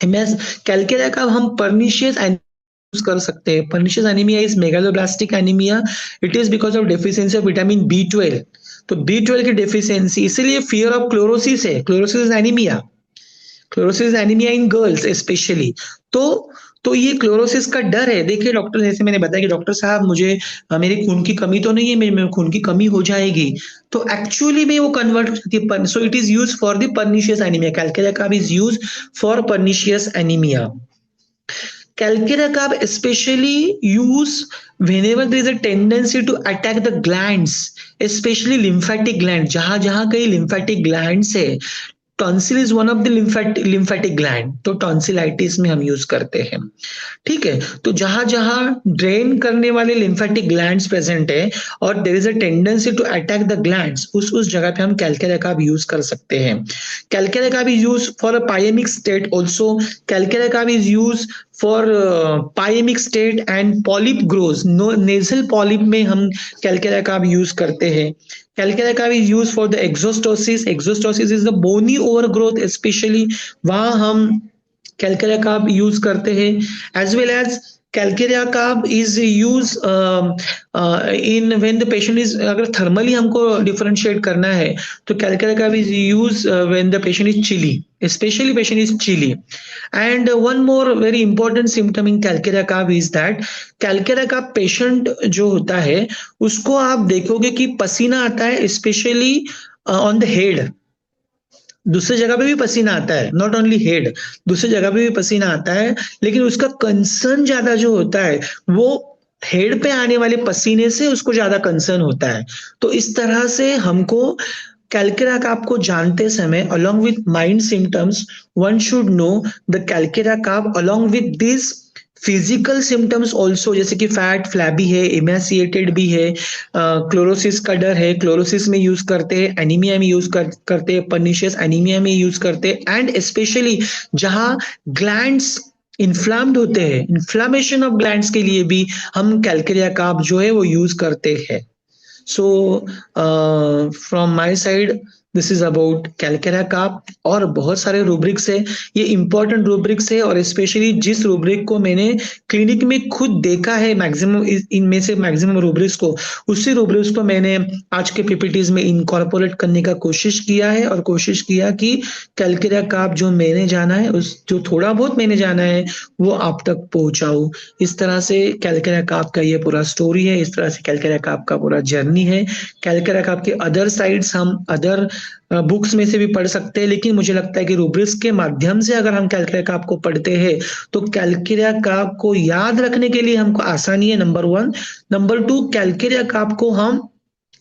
कैलकेरिया काब हम पर्निशियस यूज कर सकते हैं। Pernicious anaemia is megaloblastic anaemia. It is because of deficiency of vitamin B12। तो B12 की डेफिशिएंसी, इसीलिए फियर ऑफ क्लोरोसिस है। Chlorosis anaemia, chlorosis anaemia in girls specially. तो तो ये क्लोरोसिस का डर है। देखिए डॉक्टर, जैसे मैंने बताया कि डॉक्टर साहब मुझे मेरी खून की कमी तो नहीं है, मेरे खून की कमी हो जाएगी, तो एक्चुअली में वो कन्वर्ट हो जाती है। So it is use for the pernicious anaemia. Calcarea carb is use for pernicious anaemia. Calcarea carb especially use whenever there is a tendency to attack the glands, especially lymphatic gland, जहां जहां कई lymphatic glands है। Tonsil is one of the lymphatic gland, तो tonsillitis में हम use करते हैं। ठीक है, तो जहां जहां ड्रेन करने वाले लिम्फेटिक ग्लैंड्स प्रेजेंट है और there is a tendency to attack the glands, उस जगह पे हम कैलकेरिया कार्ब यूज कर सकते हैं। Calcarea carb is use for a pyemic state also. Calcarea carb is use for pyemic state and polyp grows, nasal polyp में हम Calcarea carb use करते हैं। Calcarea carb is used for the exostosis. Exostosis is the bony overgrowth, especially वहां हम calcarea carb use करते हैं। as well as calcarea carb is used in when the patient is, अगर thermally हमको differentiate करना है तो calcarea carb is used when the patient is chilly, especially patient is chilly. And one more very important symptom in calcarea carb is that calcarea carb patient जो होता है उसको आप देखोगे कि पसीना आता है, स्पेशली ऑन द हेड। दूसरी जगह पे भी पसीना आता है, नॉट ओनली हेड, दूसरी जगह पे भी पसीना आता है, लेकिन उसका कंसर्न ज्यादा जो होता है वो हेड पे आने वाले पसीने से उसको ज्यादा कंसर्न होता है। तो इस तरह से हमको कैलकेरिया कार्ब को जानते समय along with mind symptoms one should know the calcarea carb along with these physical symptoms also, जैसे कि फैट फ्लैबी है, इमेसिएटेड भी है, क्लोरोसिस का डर है, क्लोरोसिस में यूज करते हैं, एनीमिया में यूज करते हैं, पर्निशियस एनीमिया में यूज करते हैं, एंड स्पेशली जहां ग्लैंड्स इन्फ्लाम्ड होते हैं, इन्फ्लामेशन ऑफ ग्लैंड्स के लिए भी हम कैलकेरिया कार्ब जो है वो यूज करते हैं। So from my side this is about Calcarea carb. और बहुत सारे रूब्रिक्स है, ये इंपॉर्टेंट रूब्रिक्स है, और स्पेशली जिस रूब्रिक को मैंने क्लिनिक में खुद देखा है, मैक्सिमम इनमें से मैक्सिमम रूब्रिक्स को, उसी रूब्रिक्स को मैंने आज के पीपीटीज में इनकॉर्पोरेट करने का कोशिश किया है, और कोशिश किया कि कैलकेरिया कार्ब जो मैंने जाना है, उस जो थोड़ा बहुत मैंने जाना है वो आप तक पहुंचाऊं। इस तरह से कैलकेरिया कार्ब का ये पूरा स्टोरी है, इस तरह से कैलकेरिया कार्ब का पूरा जर्नी है। कैलकेरिया कार्ब के अदर साइड्स हम अदर बुक्स में से भी पढ़ सकते हैं, लेकिन मुझे लगता है कि रूब्रिक्स के माध्यम से अगर हम कैलकेरिया कार्ब को पढ़ते हैं तो कैलकेरिया कार्ब को याद रखने के लिए हमको आसानी है, नंबर 1। नंबर 2, कैलकेरिया कार्ब को हम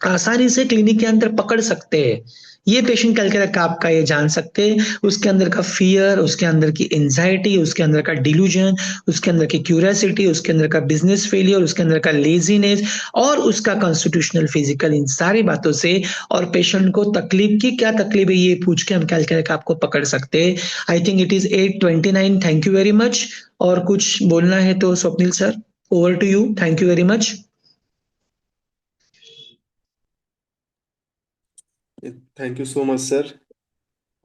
आसानी से क्लिनिक के अंदर पकड़ सकते हैं। ये पेशेंट कैलकेरिया काप का ये जान सकते हैं, उसके अंदर का फियर, उसके अंदर की एंजाइटी, उसके अंदर का डिल्यूजन, उसके अंदर की क्यूरियोसिटी, उसके अंदर का बिजनेस फेलियर, उसके अंदर का लेजीनेस और उसका कॉन्स्टिट्यूशनल फिजिकल, इन सारी बातों से और पेशेंट को तकलीफ की क्या तकलीफ है ये पूछ के हम कैलकेरिया काप को पकड़ सकते हैं। I think it is 8:29। Thank you very much. और कुछ बोलना है तो Swapnil sir, over to you. Thank you very much. Thank you so much sir.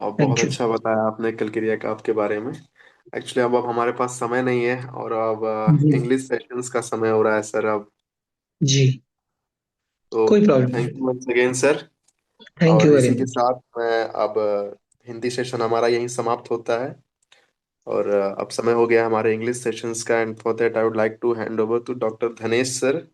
आप बहुत थैंक यू। अच्छा बताया आपने कलकरिया का आपके बारे में। एक्चुअली अब हमारे पास समय नहीं है, और अब जी। इंग्लिश सेशंस का समय हो रहा है सर अब। जी। तो कोई प्रॉब्लम थैंक नहीं। You once again sir. Thank you और वेरी इसी के मच। साथ मैं अब हिंदी सेशन हमारा यहीं समाप्त होता है। और अब समय हो गया हमारे इंग्लिश सेशंस का, and for that I would like to hand over to doctor Dhanesh sir